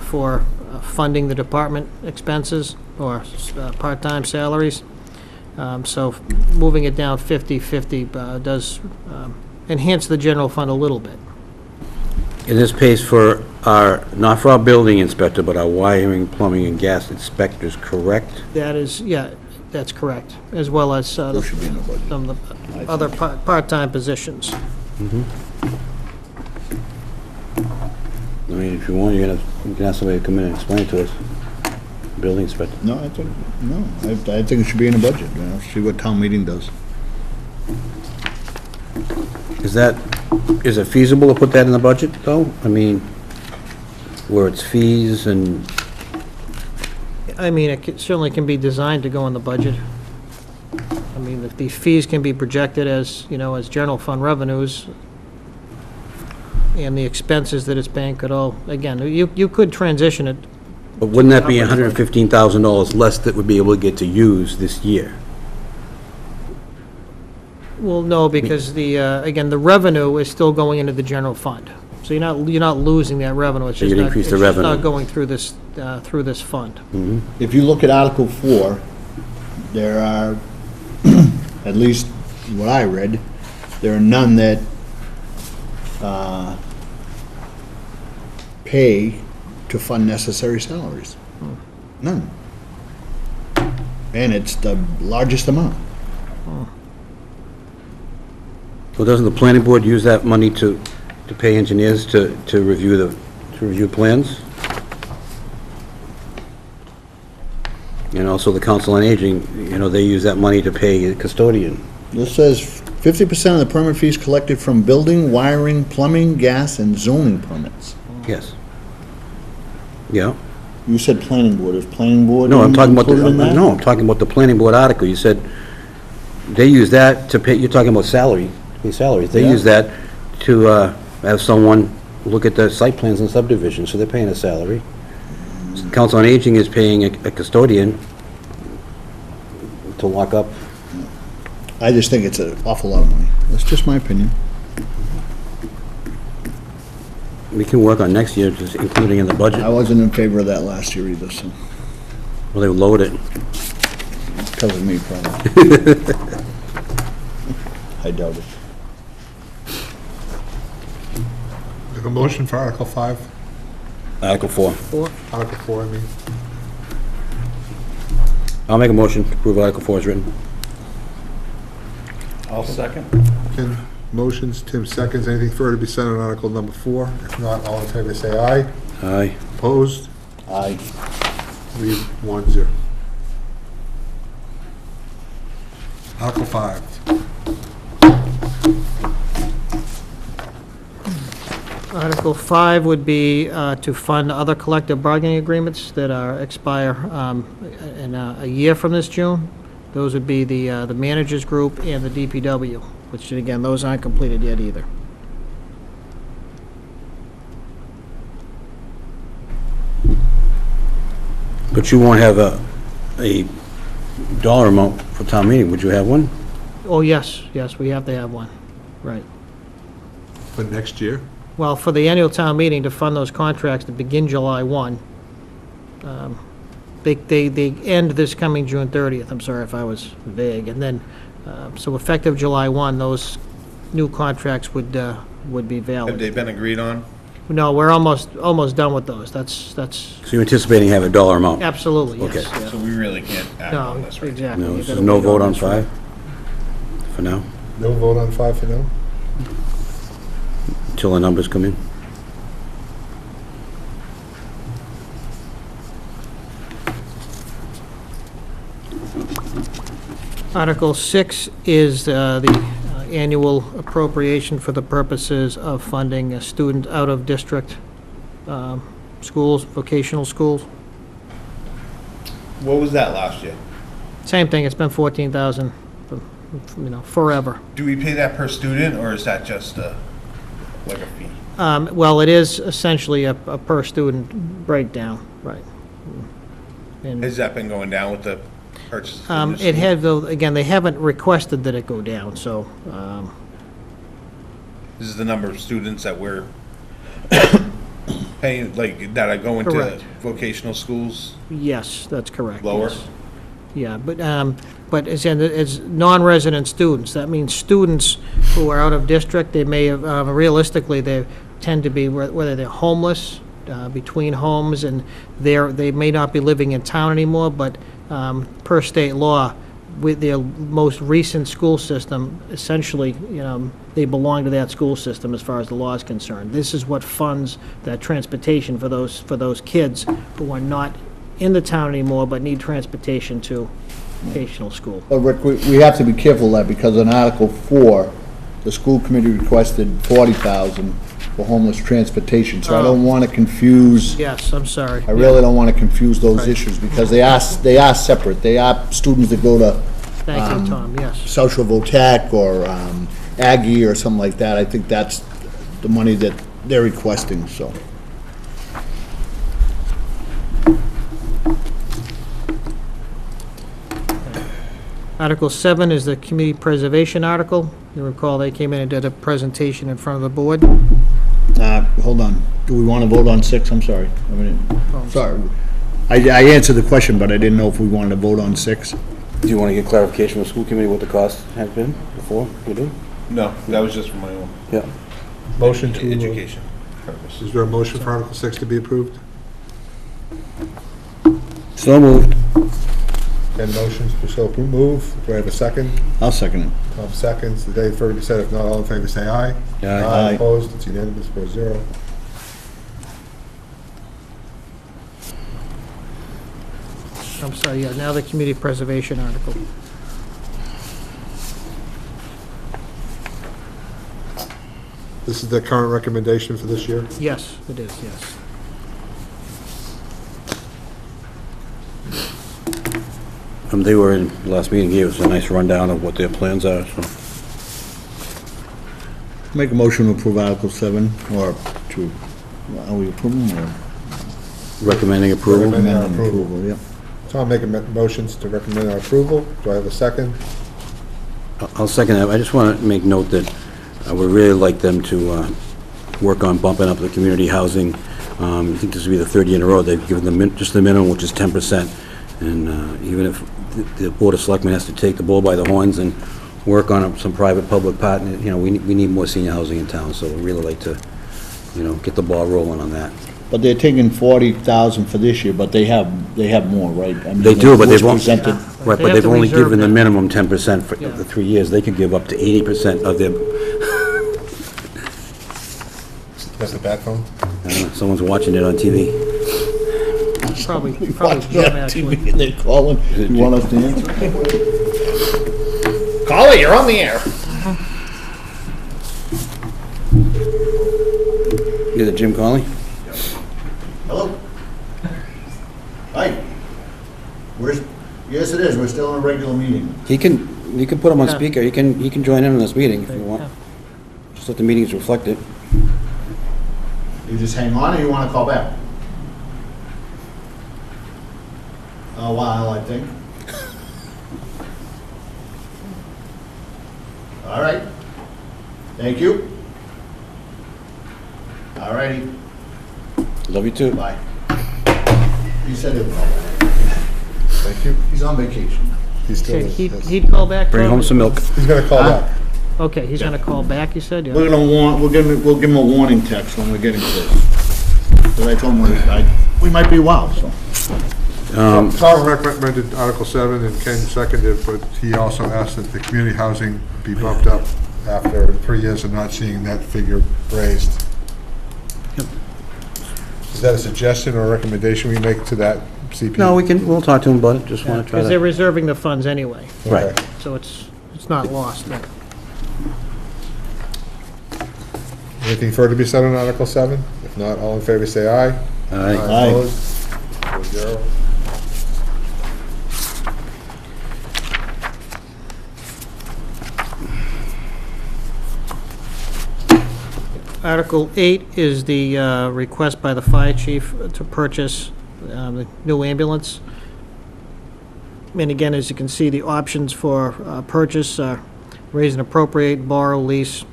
for funding the department expenses or part-time salaries. So moving it down 50/50 does enhance the general fund a little bit. And this pays for our, not for our building inspector, but our wiring, plumbing, and gas inspectors, correct? That is, yeah, that's correct, as well as Those should be in the budget. some of the other part-time positions. I mean, if you want, you can ask somebody to come in and explain it to us. Building inspector. No, I think it should be in the budget, you know, see what town meeting does. Is it feasible to put that in the budget, though? I mean, where it's fees and, I mean, it certainly can be designed to go in the budget. I mean, if the fees can be projected as, you know, as general fund revenues, and the expenses that it's paying could all, again, you could transition it. but wouldn't that be $115,000 less that would be able to get to use this year? Well, no, because again, the revenue is still going into the general fund. So you're not losing that revenue. It's So just you'd not, increase it's the just not revenue. going through this fund. If you look at Article 4, there are, at least what I read, there are none that pay to fund necessary salaries. None. And it's the largest amount. Well, doesn't the planning board use that money to pay engineers to review plans? And also the council on aging, you know, they use that money to pay a custodian. This says 50% of the permit fees collected from building, wiring, plumbing, gas, and zoning permits. Yes. Yeah. You said planning board, is planning board No, I'm talking about included in that? no, I'm talking about the planning board article. You said they use that to pay, you're talking about salaries. They Yeah. use that to have someone look at the site plans and subdivisions, so they're paying a salary. Council on Aging is paying a custodian to lock up. I just think it's an awful lot of money. That's just my opinion. We can work on next year, just including in the budget. I wasn't in favor of that last year either, so, Well, they lowered it. because of me, probably. I doubt it. Make a motion for Article 5? Article 4. Article 4, I mean. I'll make a motion to approve Article 4 as written. I'll second. Tim motions, Tim seconds. Anything further to be said on Article number 4? If not, all in favor, say aye. Aye. Opposed? Aye. 3-1-0. Article 5. Article 5 would be to fund other collective bargaining agreements that expire in a year from this June. Those would be the managers group and the DPW, which, again, those aren't completed yet either. But you won't have a dollar amount for town meeting, would you have one? Oh, yes, we have to have one, right. For next year? Well, for the annual town meeting, to fund those contracts that begin July 1, they end this coming June 30th, I'm sorry if I was vague, and then, so effective July 1, those new contracts would be Have valid. they been agreed on? No, we're almost done with those, that's, So you're anticipating having a dollar amount? absolutely, yes. Okay. yeah. So we really can't act on No, this right now. exactly. No, You so gotta no wait vote on this 5 for now, No vote on 5 for now? until the numbers come in? Article 6 is the annual appropriation for the purposes of funding a student out-of-district schools, vocational schools. What was that last year? Same thing, it's been 14,000, forever. Do we pay that per student, or is that just like a fee? Well, it is essentially a per-student breakdown, right. And Has that been going down with the purchases? in this it school? had, though, again, they haven't requested that it go down, so, This is the number of students that we're paying, like, that are going to Correct. vocational schools? yes, that's correct. Lower? yes. Yeah, but it's non-resident students. That means students who are out of district, they may have, realistically, they tend to be, whether they're homeless, between homes, and they may not be living in town anymore, but per state law, with their most recent school system, essentially, they belong to that school system as far as the law is concerned. This is what funds that transportation for those kids who are not in the town anymore, but need transportation to vocational school. But Rick, we have to be careful of that, because in Article 4, the school committee requested 40,000 for homeless transportation, so I don't want to confuse, Yes, I'm sorry. I really don't want to confuse those Right. issues, because they are separate. They are students that go to Thank you, Tom, yes. South Shore Votech or Aggie or something like that. I think that's the money that they're requesting, so. Article 7 is the community preservation article. You recall they came in and did a presentation in front of the board. Hold on. Do we want to vote on 6? I'm sorry. Sorry. I answered the question, but I didn't know if we wanted to vote on 6. Do you want to get clarification from the school committee what the cost has been before we do? No, that was just for my own Yeah. Motion to... education purpose. Is there a motion for Article 6 to be approved? So moved. And motions to so move. Do I have a second? I'll second it. Tom seconds. The day further be said. If not, all in favor, say aye. Aye. Opposed? It's unanimous, 4-0. I'm sorry, yeah, now the community preservation article. This is the current recommendation for this year? Yes, it is, yes. They were in the last meeting, gave us a nice rundown of what their plans are, so. Make a motion to approve Article 7, or to, are we approving or? Recommending approval. Recommend. Amendment approval. Yep. Tom making motions to recommend our approval. Do I have a second? I'll second that. I just want to make note that I would really like them to work on bumping up the community housing. I think this will be the third year in a row they've given them just the minimum, which is 10%. And even if the Board of Selectmen has to take the bull by the horns and work on some private-public partner, we need more senior housing in town, so we'd really like to, get the ball rolling on that. But they're taking 40,000 for this year, but they have more, right? I mean, They do, but it was they've only, presented. right, They but have they've to only reserve given the that. minimum 10% for Yeah. the 3 years. They could give up to 80% of their, That's the bat phone? someone's watching it on TV. Probably Watch Jim, that actually. TV and they're calling, you want us to answer? Collie, you're on the air. Is it Jim Conley? Hello? Hi. Yes, it is, we're still in a regular meeting. You can put him on Yeah. speaker. He can join in on this meeting if you want. Yeah. Just let the meetings reflect it. You just hang on, or you wanna call back? A while, I think. All right. Thank you. All righty, Love you too. bye. He said he'll call back. Thank you. He's on vacation. He's still, Said yes. he'd call back? Bring home probably? some milk. He's gonna call Huh? back. Okay, he's gonna call back, you said? Yeah. We're gonna we'll give him a warning text when we're getting close. Because I told him we might be wild, so. Tom recommended Article 7, and Ken seconded, but he also asked that the community housing be bumped up after 3 years of not seeing that figure raised. Is that a suggestion or a recommendation we make to that CP? No, we'll talk to him about it. Just want to try Because they're to. reserving the funds anyway, Right. Okay. so it's not lost. Anything further to be said on Article 7? If not, all in favor say aye. Aye. Aye. Opposed? 4-0. Article 8 is the request by the fire chief to purchase the new ambulance. And again, as you can see, the options for purchase are raise and appropriate, borrow, lease.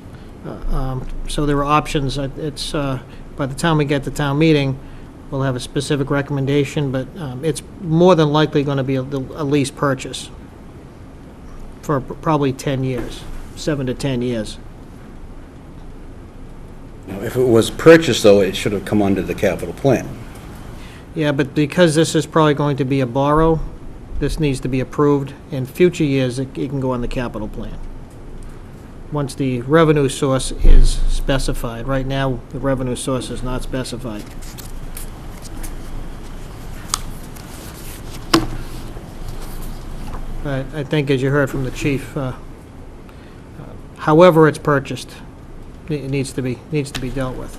So there are options. It's, by the time we get to town meeting, we'll have a specific recommendation, but it's more than likely going to be a lease purchase for probably 10 years, 7 to 10 years. Now, if it was purchased, though, it should have come under the capital plan. Yeah, but because this is probably going to be a borrow, this needs to be approved. In future years, it can go on the capital plan. Once the revenue source is specified. Right now, the revenue source is not specified. I think, as you heard from the chief, however it's purchased, it needs to be dealt with.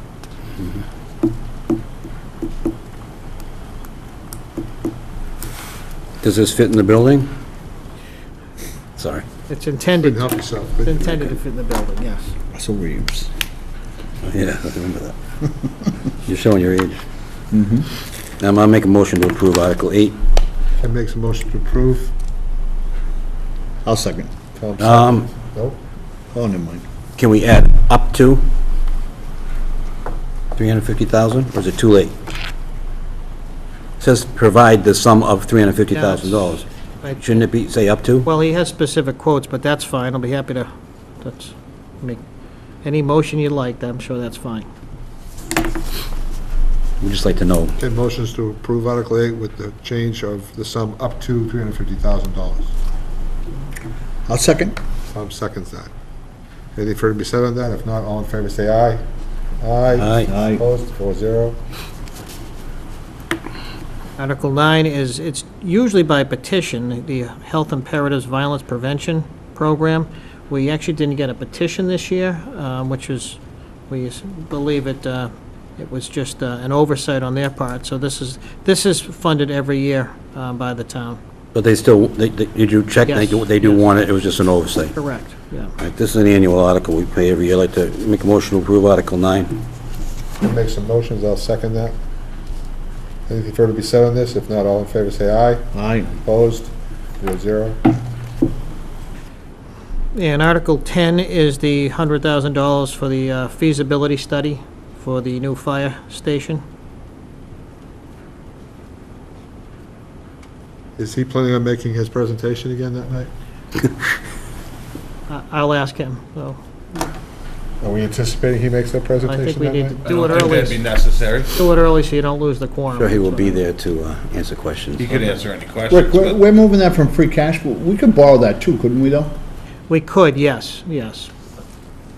Does this fit in the building? Sorry. It's intended, Couldn't help yourself. it's intended to fit in the building, yes. Russell Reeves. Yeah, I remember that. You're showing your age. I'll make a motion to approve Article 8. Ken makes a motion to approve. I'll second. Tom Um, seconds. Nope. Oh, never mind. Can we add up to 350,000, or is it too late? It says provide the sum of $350,000. Right. Shouldn't it be, say up to? Well, he has specific quotes, but that's fine. I'll be happy to, make any motion you like, I'm sure that's fine. We'd just like to know. Ken motions to approve Article 8 with the change of the sum up to $350,000. I'll second. Tom seconds that. Anything further to be said on that? If not, all in favor say aye. Aye. Aye. Aye. Opposed? 4-0. Article 9 is, it's usually by petition, the Health Imperatives Violence Prevention Program. We actually didn't get a petition this year, which was, we believe it was just an oversight on their part. So this is funded every year by the town. But they still, did you check? Yes. They do want it, it was just an oversight. Correct, yeah. All right, this is an annual article we pay every year. I'd like to make a motion to approve Article 9. Ken makes some motions, I'll second that. Anything further to be said on this? If not, all in favor say aye. Aye. Opposed? 4-0. And Article 10 is the $100,000 for the feasibility study for the new fire station. Is he planning on making his presentation again that night? I'll ask him, so Are we anticipating he makes that I presentation think we that need night? to I do don't it think that'd be early. necessary. Do it early so you don't lose the quorum. Sure, he will be there to answer questions. He could answer any Rick, questions, but we're moving that from free cash, we could borrow that too, couldn't we, though? We could, yes, yes.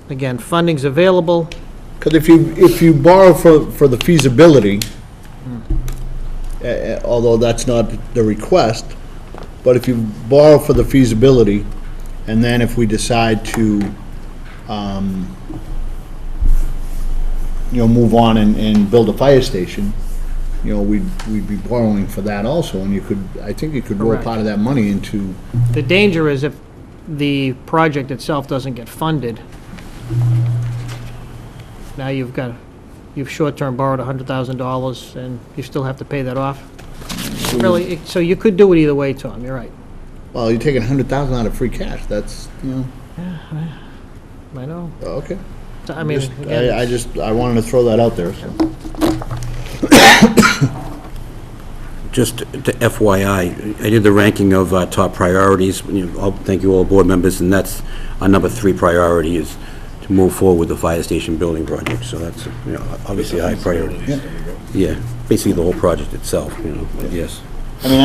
Again, funding's available. Because if you borrow for the feasibility, although that's not the request, but if you borrow for the feasibility, and then if we decide to, move on and build a fire station, we'd be borrowing for that also, and I think you could roll Correct. part of that money into, The danger is if the project itself doesn't get funded, now you've short-term borrowed $100,000 and you still have to pay that off. Really, so you could do it either way, Tom, you're right. well, you're taking $100,000 out of free cash, that's, I know. okay. I mean, again, I wanted to throw that out there, so. Just to FYI, I did the ranking of top priorities. Thank you all board members, and that's our number 3 priority is to move forward with the fire station building project. So that's, obviously a high priority. Yeah, basically the whole project itself, yes. I mean,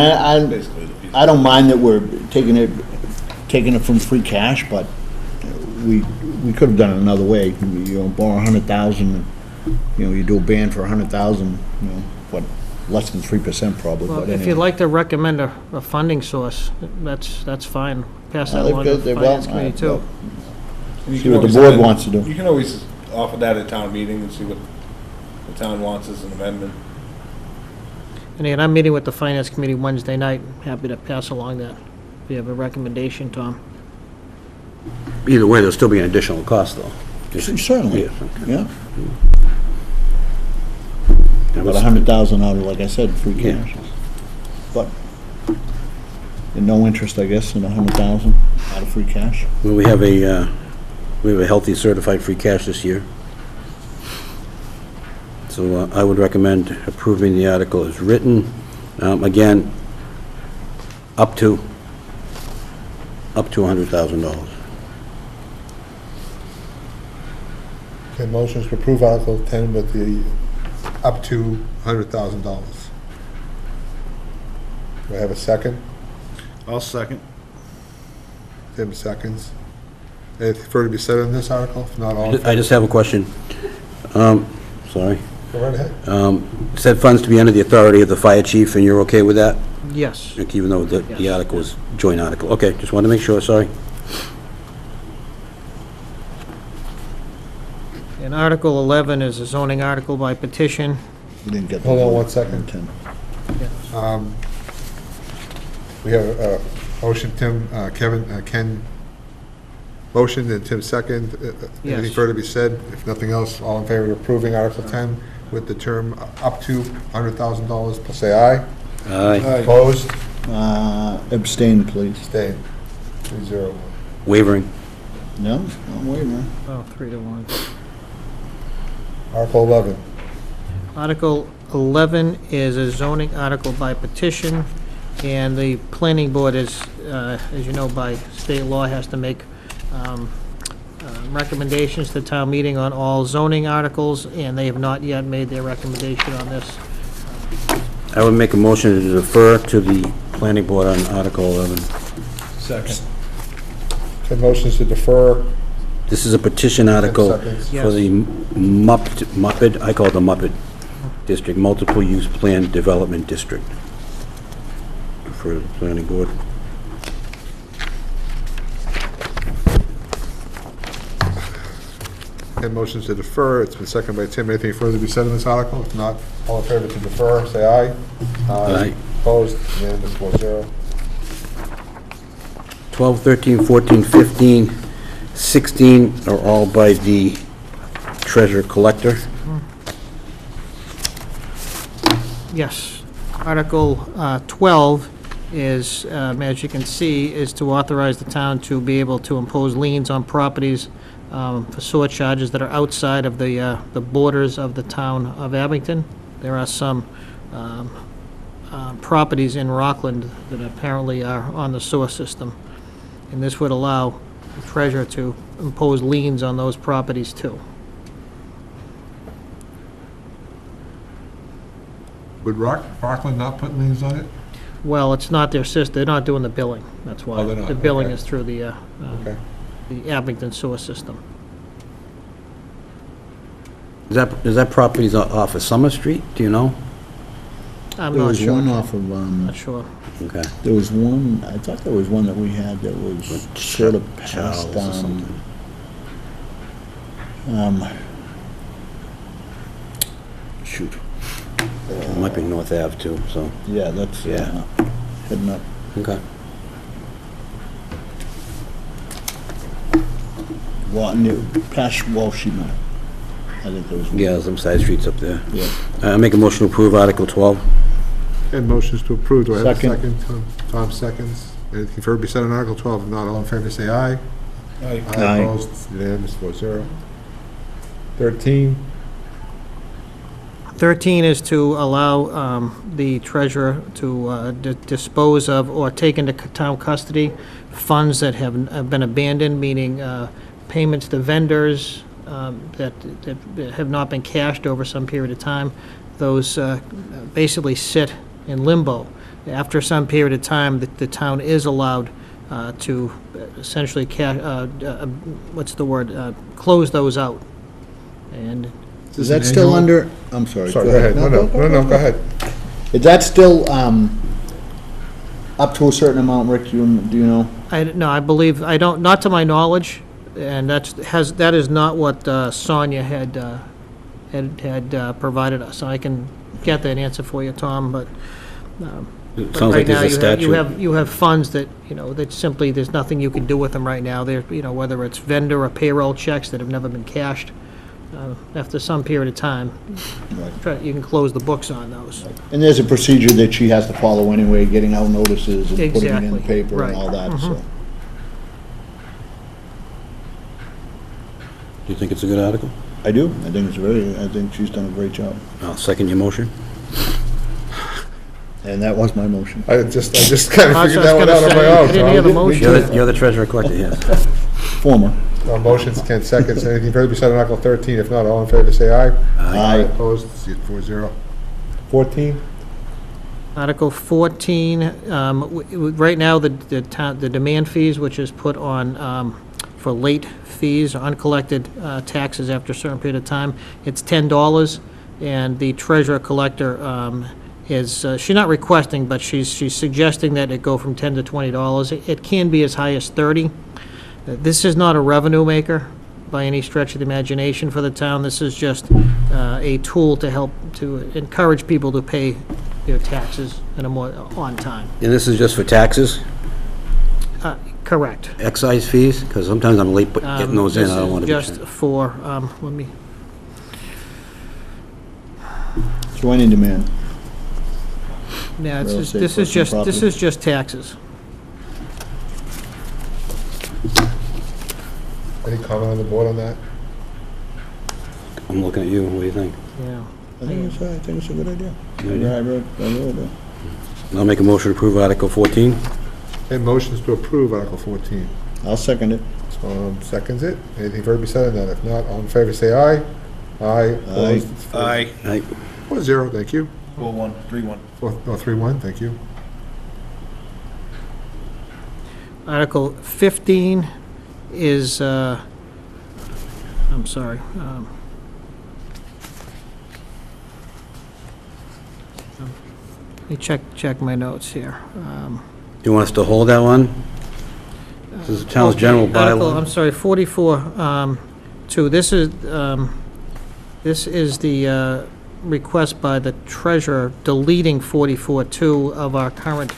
I don't mind that we're taking it from free cash, but we could have done it another way. Borrow 100,000, you do a ban for 100,000, what, less than 3% probably, well, but if you'd anyway. like to recommend a funding source, that's fine. Pass that along to the finance committee too. you See can what the always board amend- wants to do. You can always offer that at town meeting and see what the town wants as an amendment. And again, I'm meeting with the finance committee Wednesday night, happy to pass along that. If you have a recommendation, Tom. Either way, there'll still be an additional cost, though. Certainly, Yeah. yeah. About 100,000 out of, like I said, free Yeah. cash. But, and no interest, I guess, in 100,000 out of free cash. Well, we have a healthy certified free cash this year. So I would recommend approving the article as written. Again, up to $100,000. Okay, motions to approve Article 10 with the up to $100,000. Do I have a second? I'll second. Tim seconds. Anything further to be said on this article? If not, all in I just have a question. Sorry. Go right ahead. Said funds to be under the authority of the fire chief, and you're okay with that? Yes. Even though the Yes. article was joint article? Okay, just wanted to make sure, sorry. And Article 11 is a zoning article by petition. We didn't get. Hold on one second. 10. We have a motion, Tim, Ken motion, and Tim second. Anything Yes. further to be said? If nothing else, all in favor of approving Article 10 with the term up to $100,000, please say aye. Aye. Opposed? Abstain, please. Abstained. 3-0. Wavering. No, I'm waiting. Oh, 3-1. Article 11. Article 11 is a zoning article by petition, and the planning board is, as you know, by state law, has to make recommendations to town meeting on all zoning articles, and they have not yet made their recommendation on this. I would make a motion to defer to the planning board on Article 11. Second. Okay, motions to defer. This is a petition article seconds. for the Muppet, I call it the Muppet District, Multiple Use Plan Development District. For the planning board. Okay, motions to defer. It's been seconded by Tim. Anything further to be said on this article? If not, all in favor to defer, say aye. Aye. Opposed? Unanimous, 4-0. 12, 13, 14, 15, 16 are all by the treasurer collector. Yes. Article 12 is, as you can see, is to authorize the town to be able to impose liens on properties for sewer charges that are outside of the borders of the town of Abington. There are some properties in Rockland that apparently are on the sewer system, and this would allow the treasurer to impose liens on those properties too. Would Rockland not put liens on it? Well, it's not their system, they're not doing the billing, that's why. Oh, they're not, The billing okay. is through Okay. the Abington sewer system. Is that property off of Summer Street, do you know? I'm There not was one sure, off of, not sure. Okay. there was one, I thought there was one that we had that was sort of Charles past, or something. Shoot, It might be North Ave too, so, yeah, that's, Yeah. heading up. okay. Past Walshima. I think there was one. Yeah, there's some side streets up there. Yeah. I make a motion to approve Article 12. And motions to approve, do I have a Second. second? Tom seconds. Anything further be said on Article 12? If not, all in favor, say aye. Aye. Aye. Opposed, it's unanimous, 4-0. 13, 13 is to allow the treasurer to dispose of or take into town custody funds that have been abandoned, meaning payments to vendors that have not been cashed over some period of time. Those basically sit in limbo. After some period of time, the town is allowed to essentially close those out. And Is that still under, I'm sorry. sorry, go ahead. No, go ahead. Is that still, up to a certain amount, Rick, do you know? No, I believe, not to my knowledge, and that is not what Sonia had provided us. I can get that answer for you, Tom, but It sounds like there's a statute. you have funds that, that simply, there's nothing you can do with them right now. They're, whether it's vendor or payroll checks that have never been cashed, after some period of time, you can close the books on those. And there's a procedure that she has to follow anyway, getting out notices and putting it in the Exactly, paper and right. all that, so. Do you think it's a good article? I do, I think she's done a great job. I'll second your motion. And that was my motion. I just kind of I was figured that one gonna out on say, my own. I didn't hear the Tom. motion. You're the treasurer collector, yes. Former. Motions, Ken seconds. Anything further be said on Article 13? If not, all in favor, say aye. Aye. Opposed, it's 4-0. 14, Article 14, right now, the demand fees, which is put on for late fees or uncollected taxes after a certain period of time, it's $10, and the treasurer collector is, she's not requesting, but she's suggesting that it go from $10 to $20. It can be as high as $30. This is not a revenue maker by any stretch of the imagination for the town. This is just a tool to help to encourage people to pay their taxes in a more on time. And this is just for taxes, Correct. excise fees? Because sometimes I'm late getting those in, I don't want to be... This is just for, let me, So any demand. yeah, Real estate, this is personal just taxes. any comment on the board on that? I'm looking at you, what do you think? Yeah. I think it's a good idea. Good idea. I really do. I'll make a motion to approve Article 14. And motions to approve Article 14. I'll second it. Seconds it. Anything further be said on that? If not, all in favor, say aye. Aye. Opposed, it's 4-0. Aye. Aye. 4-0, thank you. 4-1, 3-1. 3-1, thank you. Article 15 is, I'm sorry. Let me check my notes here. You want us to hold that one? This is the town's general Article, I'm bylaw. sorry, 44, 2, this is the request by the treasurer deleting 44-2 of our current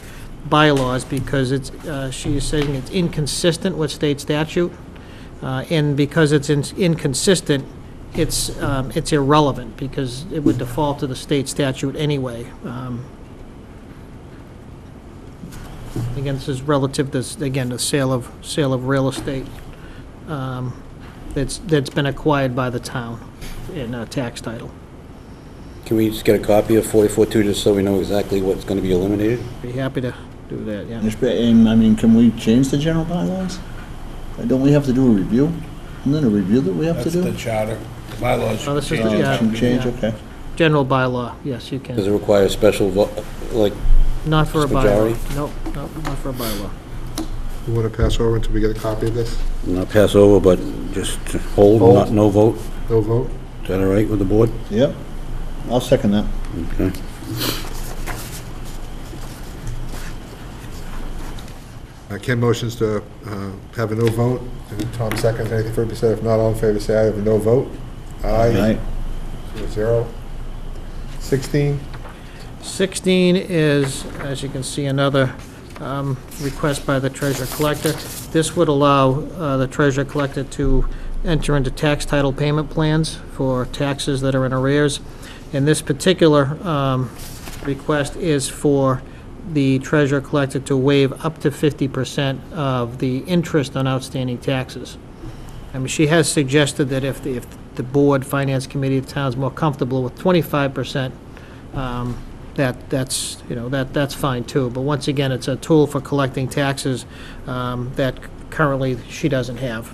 bylaws because it's, she is saying it's inconsistent with state statute, and because it's inconsistent, it's irrelevant because it would default to the state statute anyway. Again, this is relative to, again, the sale of real estate that's been acquired by the town in a tax title. Can we just get a copy of 44-2, just so we know exactly what's going to be eliminated? Be happy to do that, yeah. And, I mean, can we change the general bylaws? Don't we have to do a review? Isn't there a review that we have to That's the do? charter. The bylaws Oh, this should is change. the- yeah. Can change, okay. General bylaw, yes, you Does it can. require a special vote, like, Not for a majority? bylaw. Nope, not for a bylaw. You want to pass over until we get a copy of this? not pass over, but just hold, Hold. not, no vote? No vote? Is that all right with the board? Yep, I'll second that. Okay. Ken motions to have a no vote, and Tom seconds. Anything further to be said? If not, all in favor, say aye. Have a no vote. Aye. 0. 16. 16 is, as you can see, another request by the treasurer collector. This would allow the treasurer collector to enter into tax title payment plans for taxes that are in arrears. And this particular request is for the treasurer collector to waive up to 50% of the interest on outstanding taxes. I mean, she has suggested that if the board, finance committee, the town's more comfortable with 25%, that's fine too. But once again, it's a tool for collecting taxes that currently she doesn't have.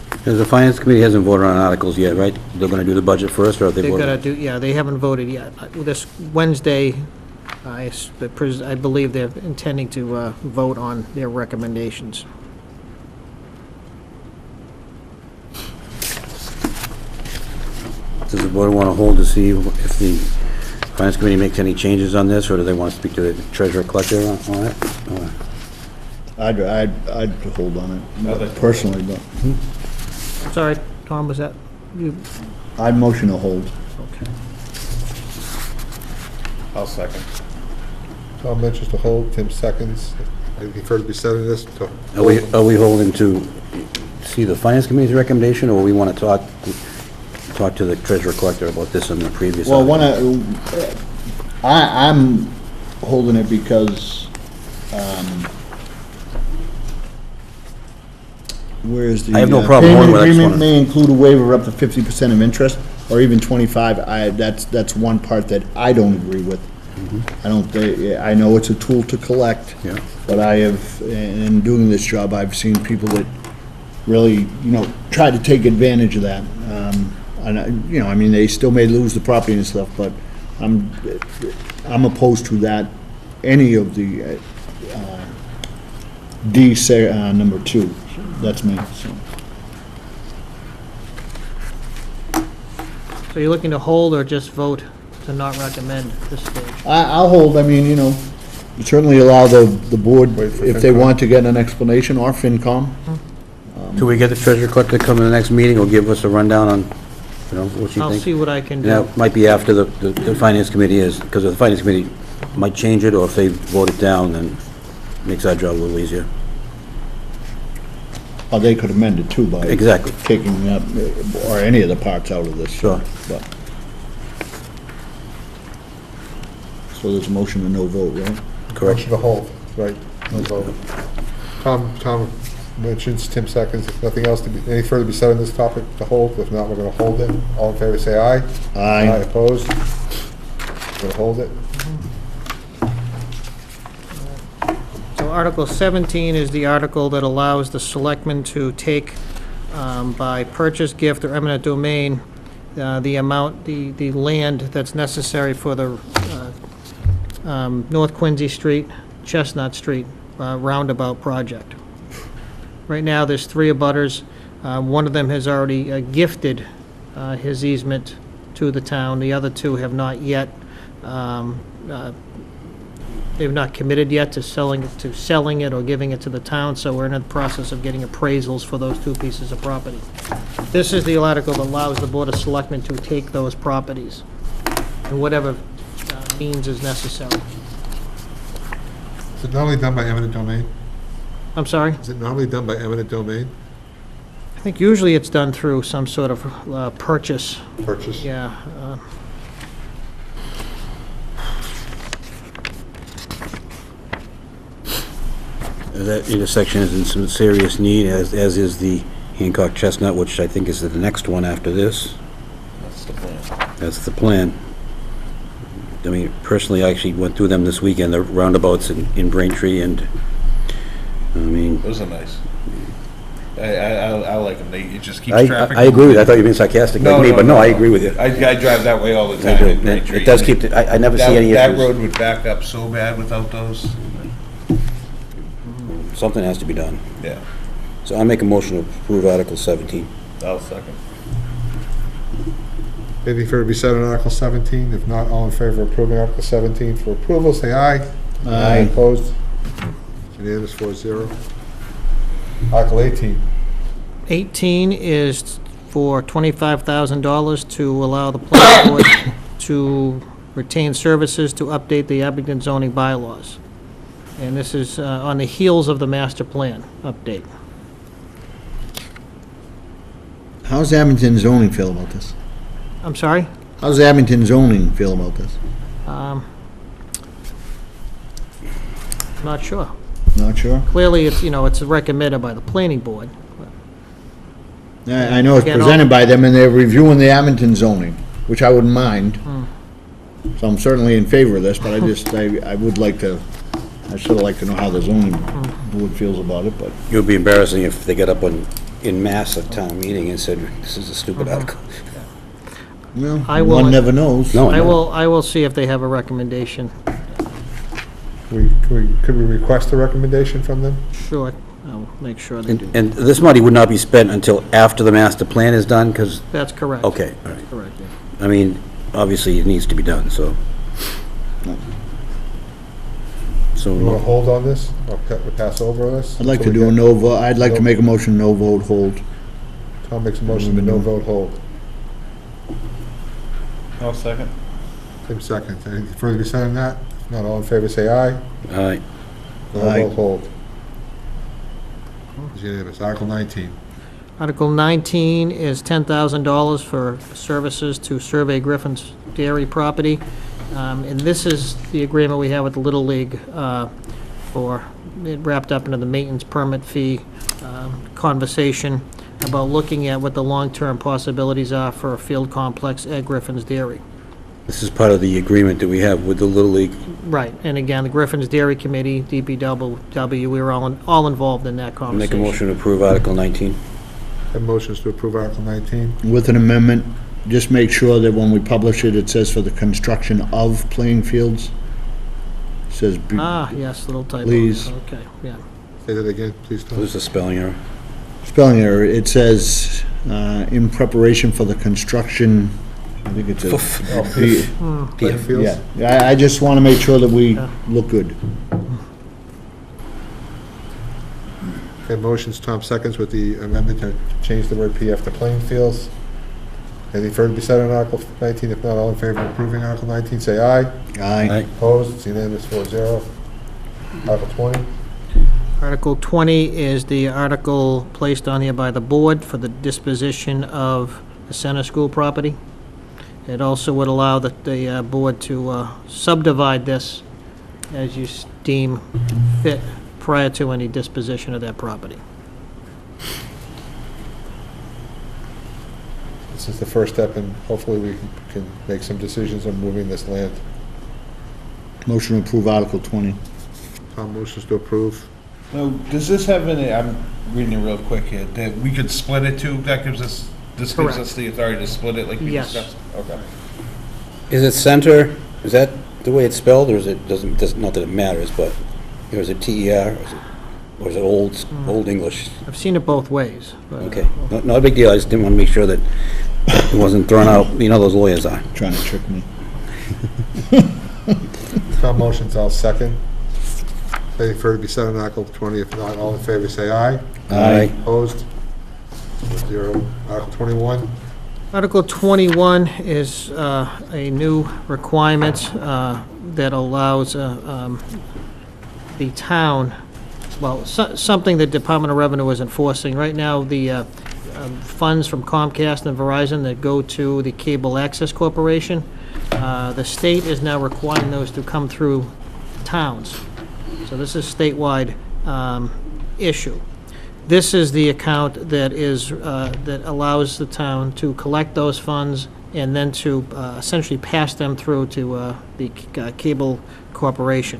Because the finance committee hasn't voted on articles yet, right? They're going to do the budget first, or have they They're voted? gonna do, yeah, they haven't voted yet. This Wednesday, I believe they're intending to vote on their recommendations. Does the board want to hold to see if the finance committee makes any changes on this, or do they want to speak to the treasurer collector on it? Or- I'd hold on it, personally, but Sorry, Tom, was that you? I'd motion to hold. Okay. I'll second. Tom mentions to hold, Tim seconds. Anything further to be said on this? Are we holding to see the finance committee's recommendation, or we want to talk to the treasurer collector about this in the previous? Well, article? I'm holding it because, where's the? I have no problem holding, Payment but I just agreement wanna- may include a waiver of up to 50% of interest, or even 25. That's one part that I don't agree with. I don't, I know it's a tool to collect. Yeah. But I have, in doing this job, I've seen people that really, try to take advantage of that. And, I mean, they still may lose the property and stuff, but I'm opposed to that, any of the number 2. That's me, so. So you're looking to hold or just vote to not recommend at this stage? I'll hold, I mean, certainly allow the board, Wait for if they FinCom. want to get an explanation, or FinCom. Do we get the treasurer collector to come to the next meeting, or give us a rundown on, what she I'll thinks? see what I can do. That might be after the finance committee is, because the finance committee might change it, or if they vote it down, then it makes our job a little easier. Or they could amend it too by Exactly. taking that, or any of the parts out of this. Sure. But- So there's a motion to no vote, right? Correct. Motion to hold, right, no vote. Tom mentions, Tim seconds. If nothing else any further to be said on this topic, to hold. If not, we're going to hold it. All in favor, say aye. Aye. Opposed? Going to hold it. So Article 17 is the article that allows the selectmen to take by purchase, gift, or eminent domain, the amount, the land that's necessary for the North Quincy Street, Chestnut Street roundabout project. Right now, there's 3 abutters. One of them has already gifted his easement to the town. The other 2 have not yet. They've not committed yet to selling it or giving it to the town, so we're in the process of getting appraisals for those 2 pieces of property. This is the article that allows the Board of Selectmen to take those properties in whatever means is necessary. Is it normally done by eminent domain? I'm sorry? Is it normally done by eminent domain I think usually it's done through some sort of purchase, purchase? yeah. That intersection is in some serious need, as is the Hancock Chestnut, which I think is the next one after this. That's the plan. That's the plan. I mean, personally, I actually went through them this weekend, the roundabouts in Braintree, and, I mean, Those are nice. I like them. They just keep I traffic. agree with you. I thought you were being sarcastic like me, but no, I agree with you. I drive that way all the I time. do. in Braintree. It does keep, I never see any That issues. road would back up so bad without those. Something has to be done. Yeah. So I make a motion to approve Article 17. I'll second. Anything further to be said on Article 17? If not, all in favor of approving Article 17 for approval, say aye. Aye. Opposed? Unanimous, 4-0. Article 18. 18 is for $25,000 to allow the planning board to retain services to update the Abington zoning bylaws. And this is on the heels of the master plan update. How's Abington zoning feel about this? I'm sorry? How's Abington zoning feel about this? Not sure. Not sure. Clearly, it's, it's recommended by the planning board. I know it's Again, presented by them, and they're reviewing the Abington zoning, which I wouldn't mind. So I'm certainly in favor of this, but I would like to, I'd sort of like to know how the zoning board feels about it, but. It would be embarrassing if they got up in mass at town meeting and said, this is a stupid article. Well, I will- one never knows. No, I will see if they have a recommendation. Could we request a recommendation from them? Sure, I'll make sure they do. And this money would not be spent until after the master plan is done, because, That's correct. okay, all right. Correct, yeah. I mean, obviously, it needs to be done, so. So, You want to hold on this, or pass over this? I'd like to do a no vote, I'd like to make a motion, no vote, hold. Tom makes a motion to no vote hold. I'll second. Tim seconds. Anything further to be said on that? If not, all in favor, say aye. all right, No Aye. vote hold. It's unanimous. Article 19. Article 19 is $10,000 for services to survey Griffin's Dairy property. And this is the agreement we have with the Little League for, it wrapped up into the maintenance permit fee conversation about looking at what the long-term possibilities are for a field complex at Griffin's Dairy. this is part of the agreement that we have with the Little League. Right, and again, the Griffin's Dairy Committee, DPW, we were all involved in that Make conversation. a motion to approve Article 19. Have motions to approve Article 19. With an amendment, just make sure that when we publish it, it says for the construction of playing fields. Says, Ah, yes, little typo. Please. Okay, yeah. Say that again, please, Tom. This is a spelling error. spelling error, it says, in preparation for the construction, I think it's a. Playing fields? Yeah, I just want to make sure that we Yeah. look good. Okay, motions, Tom seconds with the amendment to change the word PF to playing fields. Anything further to be said on Article 19? If not, all in favor of approving Article 19, say aye. Aye. Opposed? It's unanimous, 4-0. Article 20. Article 20 is the article placed on here by the board for the disposition of the center school property. It also would allow the board to subdivide this as you deem fit prior to any disposition of that property. This is the first step, and hopefully we can make some decisions on moving this land. Motion to approve Article 20. Tom motions to approve. Now, does this have any, I'm reading it real quick here, that we could split it too? That gives us, this gives Correct. us the authority to split it like we Yes. discussed? Okay. Is it center, is that the way it's spelled, or is it, not that it matters, but, or is it TER, or is it old English? I've seen it both ways. But, Okay, not a big deal, I just didn't want to make sure that it wasn't thrown out, you know those lawyers are. Trying to trick me. Tom motions, I'll second. Anything further to be said on Article 20? If not, all in favor, say aye. Aye. Opposed? 0. Article 21. Article 21 is a new requirement that allows the town, well, something the Department of Revenue is enforcing. Right now, the funds from Comcast and Verizon that go to the Cable Access Corporation, the state is now requiring those to come through towns. So this is statewide issue. This is the account that is, that allows the town to collect those funds and then to essentially pass them through to the cable corporation.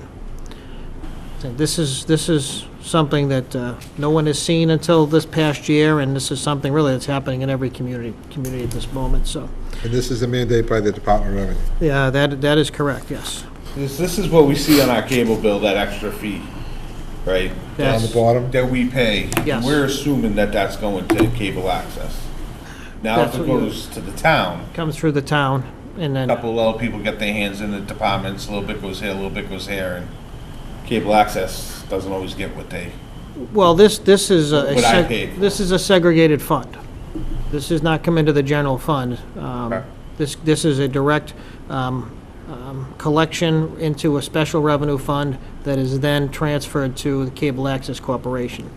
So this is something that no one has seen until this past year, and this is something really that's happening in every community at this moment, so. And this is a mandate by the Department of Revenue. Yeah, that is correct, yes. This is what we see on our cable bill, that extra fee, right? On Yes. the bottom, That we pay. Yes. We're assuming that that's going to cable access. Now, if That's it what you- goes to the town, Comes through the town, and a then, couple little people get their hands in the departments, a little bit goes here, a little bit goes here, and cable access doesn't always get what they, well, this is What I paid for. this is a segregated fund. This does not come into the general fund. Okay. This is a direct collection into a special revenue fund that is then transferred to the Cable Access Corporation.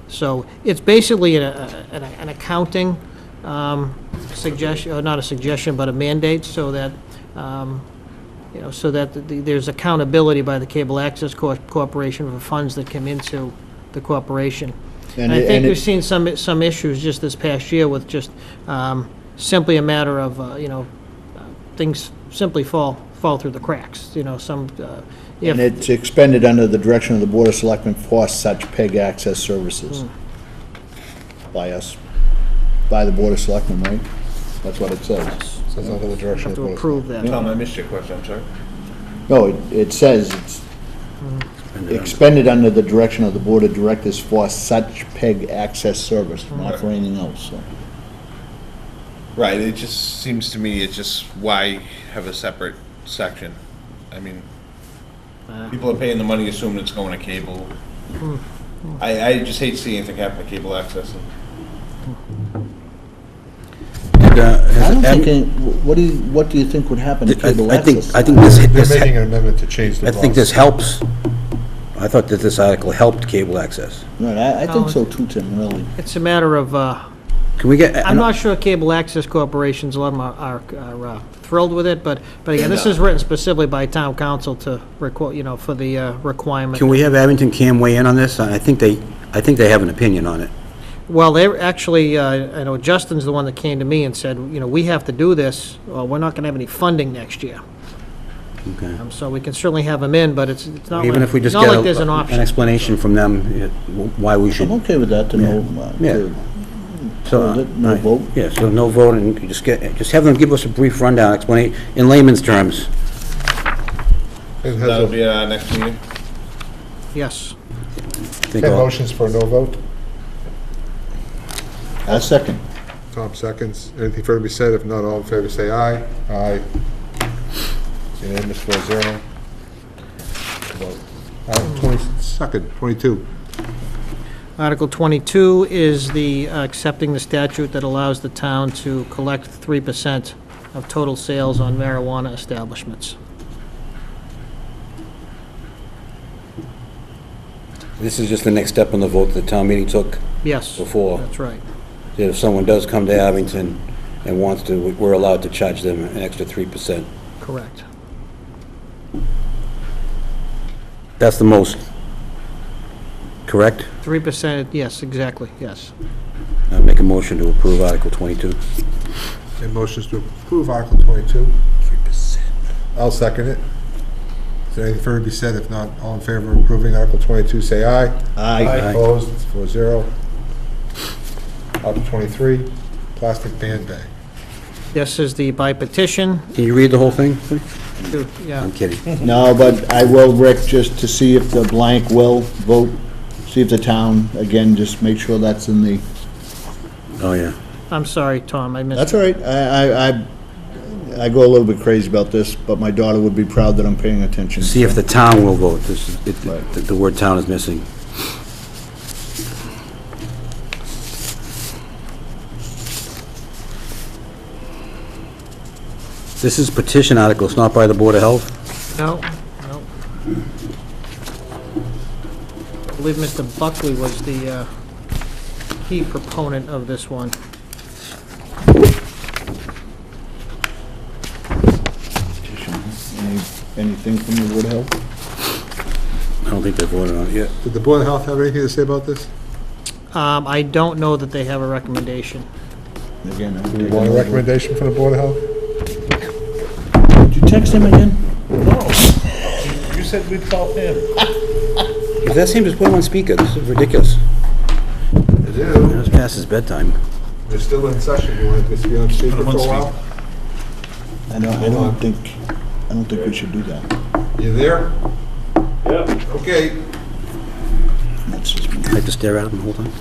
So it's basically an accounting suggestion, or not a suggestion, but a mandate, so that, so that there's accountability by the Cable Access Corporation for funds that come into the corporation. And I it- think and we've it- seen some issues just this past year with just simply a matter of, things simply fall through the cracks, some, And if, it's expended under the direction of the Board of Selectmen for such PEG access services. By us, by the Board of Selectmen, right? That's what it says. says under the direction have of the to Board of approve that. Tom, I missed your question, I'm sorry. No, it says it's expended under the direction of the Board of Directors for such PEG access service, not for anything else, so. Right, it just seems to me, it's just, why have a separate section? I mean, people are paying the money assuming it's going to cable. I just hate seeing anything happen to cable access. I don't think, what do you think would happen to cable I think, access? I think this, They're making an amendment to change the I law. think this helps. I thought that this article helped cable access. Right, I think so too, Tim, really. It's a matter of, Can we get? I'm not sure Cable Access Corporations, a lot of them are thrilled with it, but again, this is written specifically by town council to, for the requirement. Can we have Abington Cam weigh in on this? I think they have an opinion on it. Well, they actually, I know Justin's the one that came to me and said, we have to do this, or we're not going to have any funding next year. Okay. So we can certainly have them in, but it's not like, Even if we just not get like there's an an option. explanation from them, why we should. I'm okay with that, to know. Yeah. To- So, No right. vote? Yeah, so no vote, and you just have them give us a brief rundown, explain in layman's terms. It has That'll be our next meeting. Yes. Think 10 all- motions for no vote. A second. Tom seconds. Anything further to be said? If not, all in favor, say aye. Aye. Unanimous 4-0. Item 22nd, 22. Article 22 is the, accepting the statute that allows the town to collect 3% of total sales on marijuana establishments. This is just the next step in the vote that the town meeting took Yes, before. that's right. That if someone does come to Abington and wants to, we're allowed to charge them an extra 3%. Correct. That's the most, correct? 3%, yes, exactly, yes. I make a motion to approve Article 22. Any motions to approve Article 22? 3%. I'll second it. Is there anything further to be said? If not, all in favor of approving Article 22, say aye. Aye. Opposed? It's 4-0. Article 23, plastic band bag. This is the by petition, Can you read the whole thing? yeah. I'm kidding. No, but I will, Rick, just to see if the blank will vote, see if the town, again, just make sure that's in the, Oh, yeah. I'm sorry, Tom, I missed. that's all right. I go a little bit crazy about this, but my daughter would be proud that I'm paying attention. See if the town will vote. This is, Right. the word town is missing. This is petition article, it's not by the Board of Health? No, no. I believe Mr. Buckley was the key proponent of this one. Anything from the Board of Health? I don't think they voted on it yet. Did the Board of Health have anything to say about this? I don't know that they have a recommendation. Again, I'm Do we taking want a no vote. recommendation from the Board of Health? Did you text him again? You said we'd call him. If that's him, just put him on speaker. This is ridiculous. I do. It's past his bedtime. They're still in session. You want this to be on speaker Put 'em for on a while? I don't think we should do that. You there? Yeah. Okay. That's just me. I have to stare at him the whole time.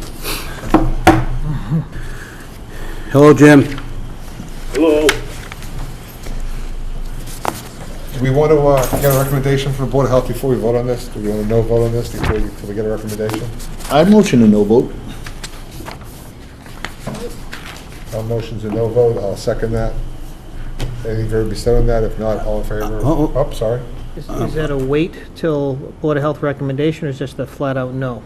Hello, Jim. Hello. Do we want to get a recommendation from the Board of Health before we vote on this? Do we want to no vote on this before we get a recommendation? I motion a no vote. Our motion's a no vote. I'll second that. Anything to be said on that? If not, all in favor? Oh. Oh, sorry. Is that a wait till Board of Health recommendation, or is just a flat-out no?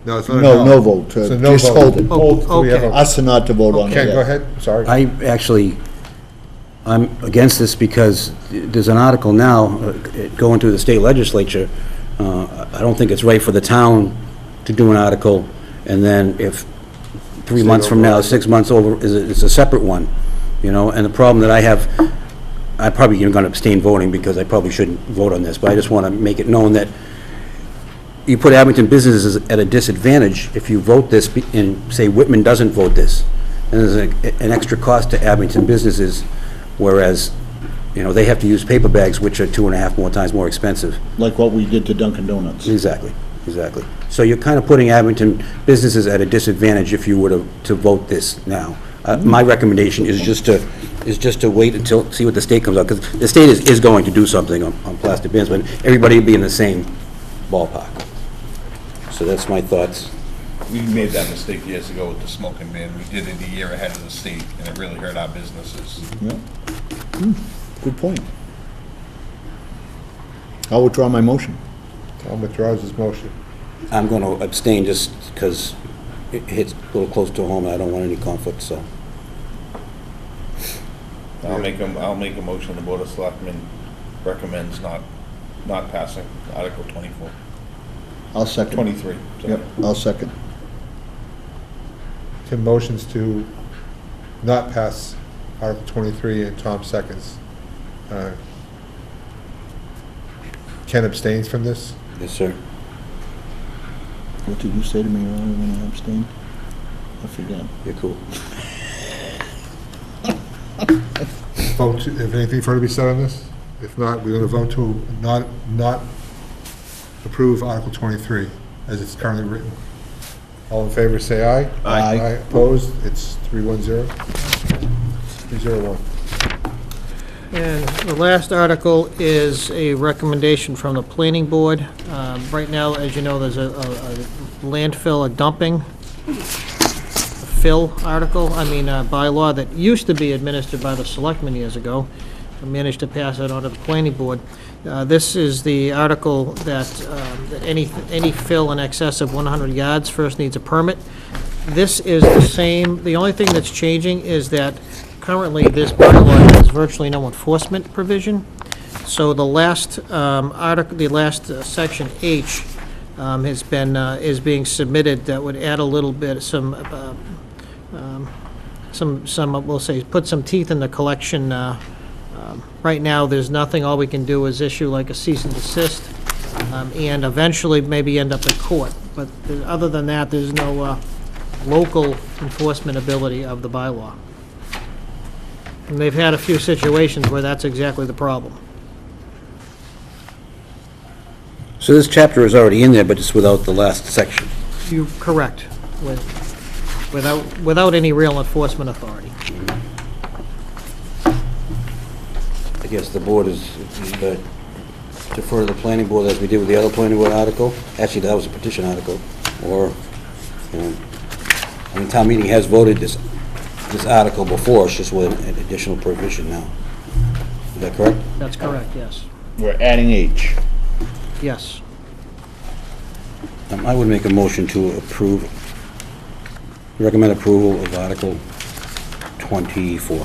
No, it's not a No, no vote. It's a no Just vote. hold it. Hold till we have Okay. a- Us to not to vote on it. Ken, yeah. go ahead. Sorry. I'm against this because there's an article now going through the state legislature. I don't think it's right for the town to do an article, and then if 3 months from now, override. 6 months over, it's a separate one, you know? And the problem that I have, I'm probably going to abstain voting because I probably shouldn't vote on this, but I just want to make it known that you put Abington businesses at a disadvantage if you vote this and say Whitman doesn't vote this. And there's an extra cost to Abington businesses, whereas, you know, they have to use paper bags, which are 2.5 more times more expensive. Like what we did to Dunkin' Donuts. Exactly. So you're kind of putting Abington businesses at a disadvantage if you were to vote this now. My recommendation is just to wait until, see what the state comes out, because the state is going to do something on plastic bins, but everybody will be in the same ballpark. So that's my thoughts. We made that mistake years ago with the smoking ban. We did it a year ahead of the state, and it really hurt our businesses. Yeah. Good point. I'll withdraw my motion. Tom withdraws his motion. I'm going to abstain just because it hits a little close to home, and I don't want any conflict, so. I'll make a motion, the Board of Selectmen recommends not passing Article 24, I'll second. 23. sorry. Yep, I'll second. Tim motions to not pass Article 23, and Tom seconds. Ken abstains from this? Yes, sir. What did you say to me earlier when I abstained? I forget. You're cool. Vote, if anything further to be said on this? If not, we're going to vote to not approve Article 23 as it's currently written. All in favor, say aye. Aye. Opposed? It's 310. 301. And the last article is a recommendation from the planning board. Right now, as you know, there's a landfill, a dumping fill article, bylaw that used to be administered by the selectmen years ago. I managed to pass it on to the planning board. This is the article that any fill in excess of 100 yards first needs a permit. This is the same, the only thing that's changing is that currently this bylaw has virtually no enforcement provision. So the last article, the last section H is being submitted that would add a little bit, we'll say, put some teeth in the collection. Right now, there's nothing, all we can do is issue like a cease and desist, and eventually maybe end up in court. But other than that, there's no local enforcement ability of the bylaw. And they've had a few situations where that's exactly the problem. So this chapter is already in there, but it's without the last section. You're correct, without any real enforcement authority. I guess the board is defer to the planning board as we did with the other planning board article. Actually, that was a petition article, or, you know, town meeting has voted this article before, it's just with an additional provision now. Is that correct? That's correct, yes. We're adding H. Yes. I would make a motion to recommend approval of Article 24.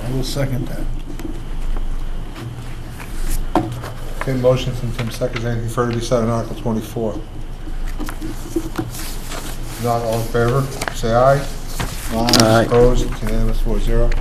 I will second that. Okay, motion from Tim seconds. Anything further to be said on Article 24? Not all in favor, say aye. Aye. Opposed, it's unanimous, 4-0.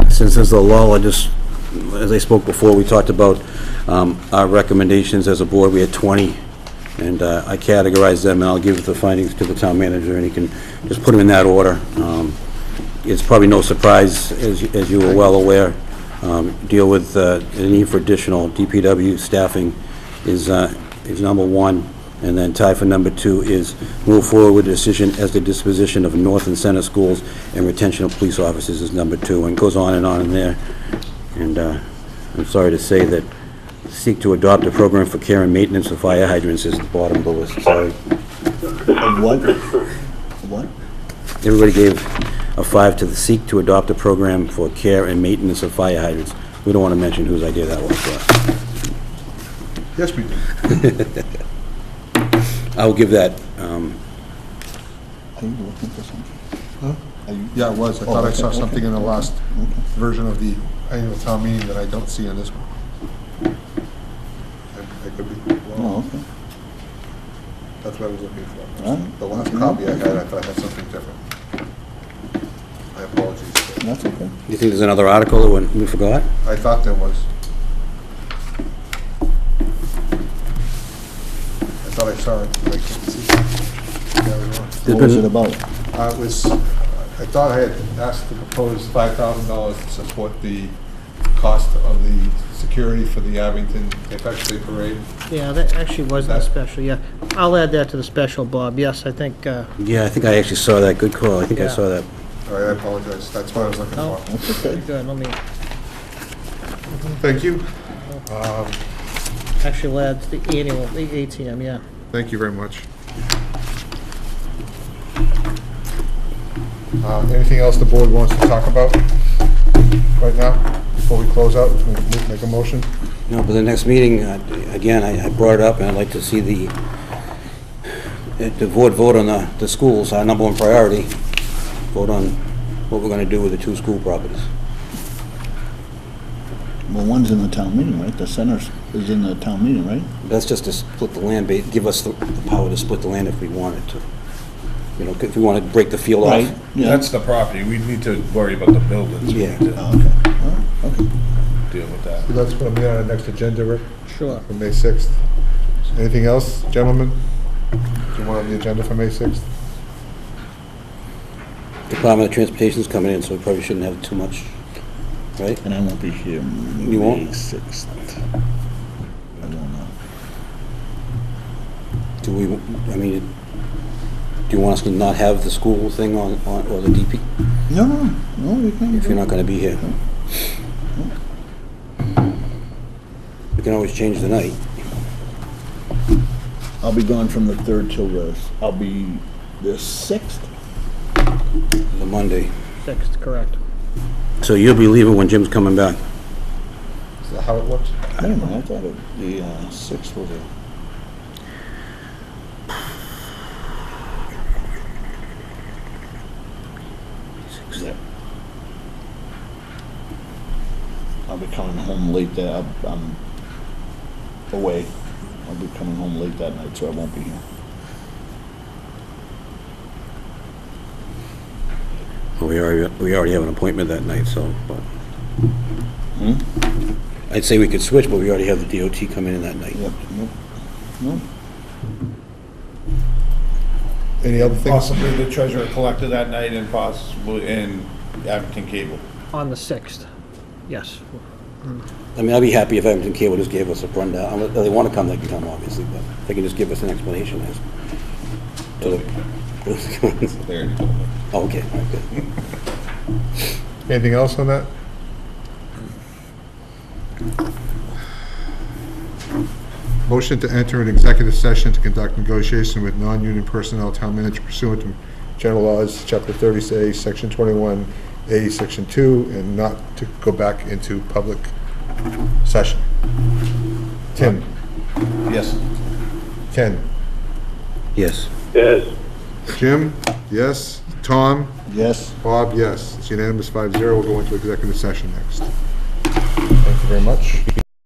Since there's a lull, as I spoke before, we talked about our recommendations as a board. We had 20, and I categorized them, and I'll give the findings to the town manager, and he can just put them in that order. It's probably no surprise, as you were well aware, deal with the need for additional DPW staffing is number one, and then tied for number two is move forward with a decision as the disposition of north and center schools and retention of police officers is number two, and goes on in there. And I'm sorry to say that seek to adopt a program for care and maintenance of fire hydrants is the bottom of the list, sorry. What? What? Everybody gave a 5 to the seek to adopt a program for care and maintenance of fire hydrants. We don't want to mention whose idea that was, but Yes, we do. I will give that, Are you looking for something? Huh? Are you? Yeah, it was. I Oh, thought I okay, saw okay. something in the last Okay. version of the annual town meeting that I don't see in this one. I could be Oh, wrong. okay. That's what I was looking for. All right. The last copy I had, I thought I had something different. My apologies. That's okay. you think there's another article that we forgot? I thought there was. I thought I saw it, but I couldn't see it. Yeah, I was wrong. What was it about? It was, I thought I had asked to propose $5,000 to support the cost of the security for the Abington Infectious Day Parade. Yeah, that actually wasn't a That- special, yeah. I'll add that to the special, Bob. Yes, I think, Yeah, I think I actually saw that. Good call. I think I Yeah. saw that. All right, I apologize, that's what I was looking No. for. That's okay. pretty good, let me, Thank you. actually, we'll add the annual, the ATM, yeah. Thank you very much. Anything else the board wants to talk about right now, before we close out, make a motion? No, but the next meeting, again, I brought it up, and I'd like to see the board vote on the schools, our number one priority, vote on what we're going to do with the 2 school properties. Well, one's in the town meeting, right? The center is in the town meeting, right? That's just to split the land, give us the power to split the land if we wanted to. You know, if we want to break the field off. Right, yeah. That's the property, we need to worry about the buildings. We Yeah. need to Oh, okay, all right, okay. deal with that. That's what I'm on the next agenda, Rick, Sure. for May 6th. Anything else, gentlemen? Do you want on the agenda for May 6th? Department of Transportation's coming in, so we probably shouldn't have too much, right? And I won't be here You won't? May 6th. I don't know. Do we, I mean, do you want us to not have the school thing on or the DP, No, you can. if you're not going to be here? We can always change the night. I'll be gone from the 3rd till I'll be the 6th. The Monday. 6th, correct. So you'll be leaving when Jim's coming back? Is that how it looks? Wait a minute, I thought the 6th was home late there, I'm away. I'll be coming home late that night, so I won't be here. Well, we already have an appointment that night, so, but... I'd say we could switch, but we already have the DOT coming in that night. Yep, nope. Any other things? Possibly the treasurer collector that night and possibly in Abington Cable. On the 6th, yes. I mean, I'd be happy if Abington Cable just gave us a rundown. If they want to come, they can come, obviously, but they can just give us an explanation as to the... They already told me. Oh, okay, all right, good. Anything else on that? Motion to enter an executive session to conduct negotiation with non-union personnel, town manager pursuant to general laws, chapter 30A, section 21A, section 2, and not to go back into public session. Tim? Yes. Ken? Yes. Jim? Yes. Tom? Yes? Bob? Yes. It's unanimous 5-0. We'll go into executive session next. Thank you very much.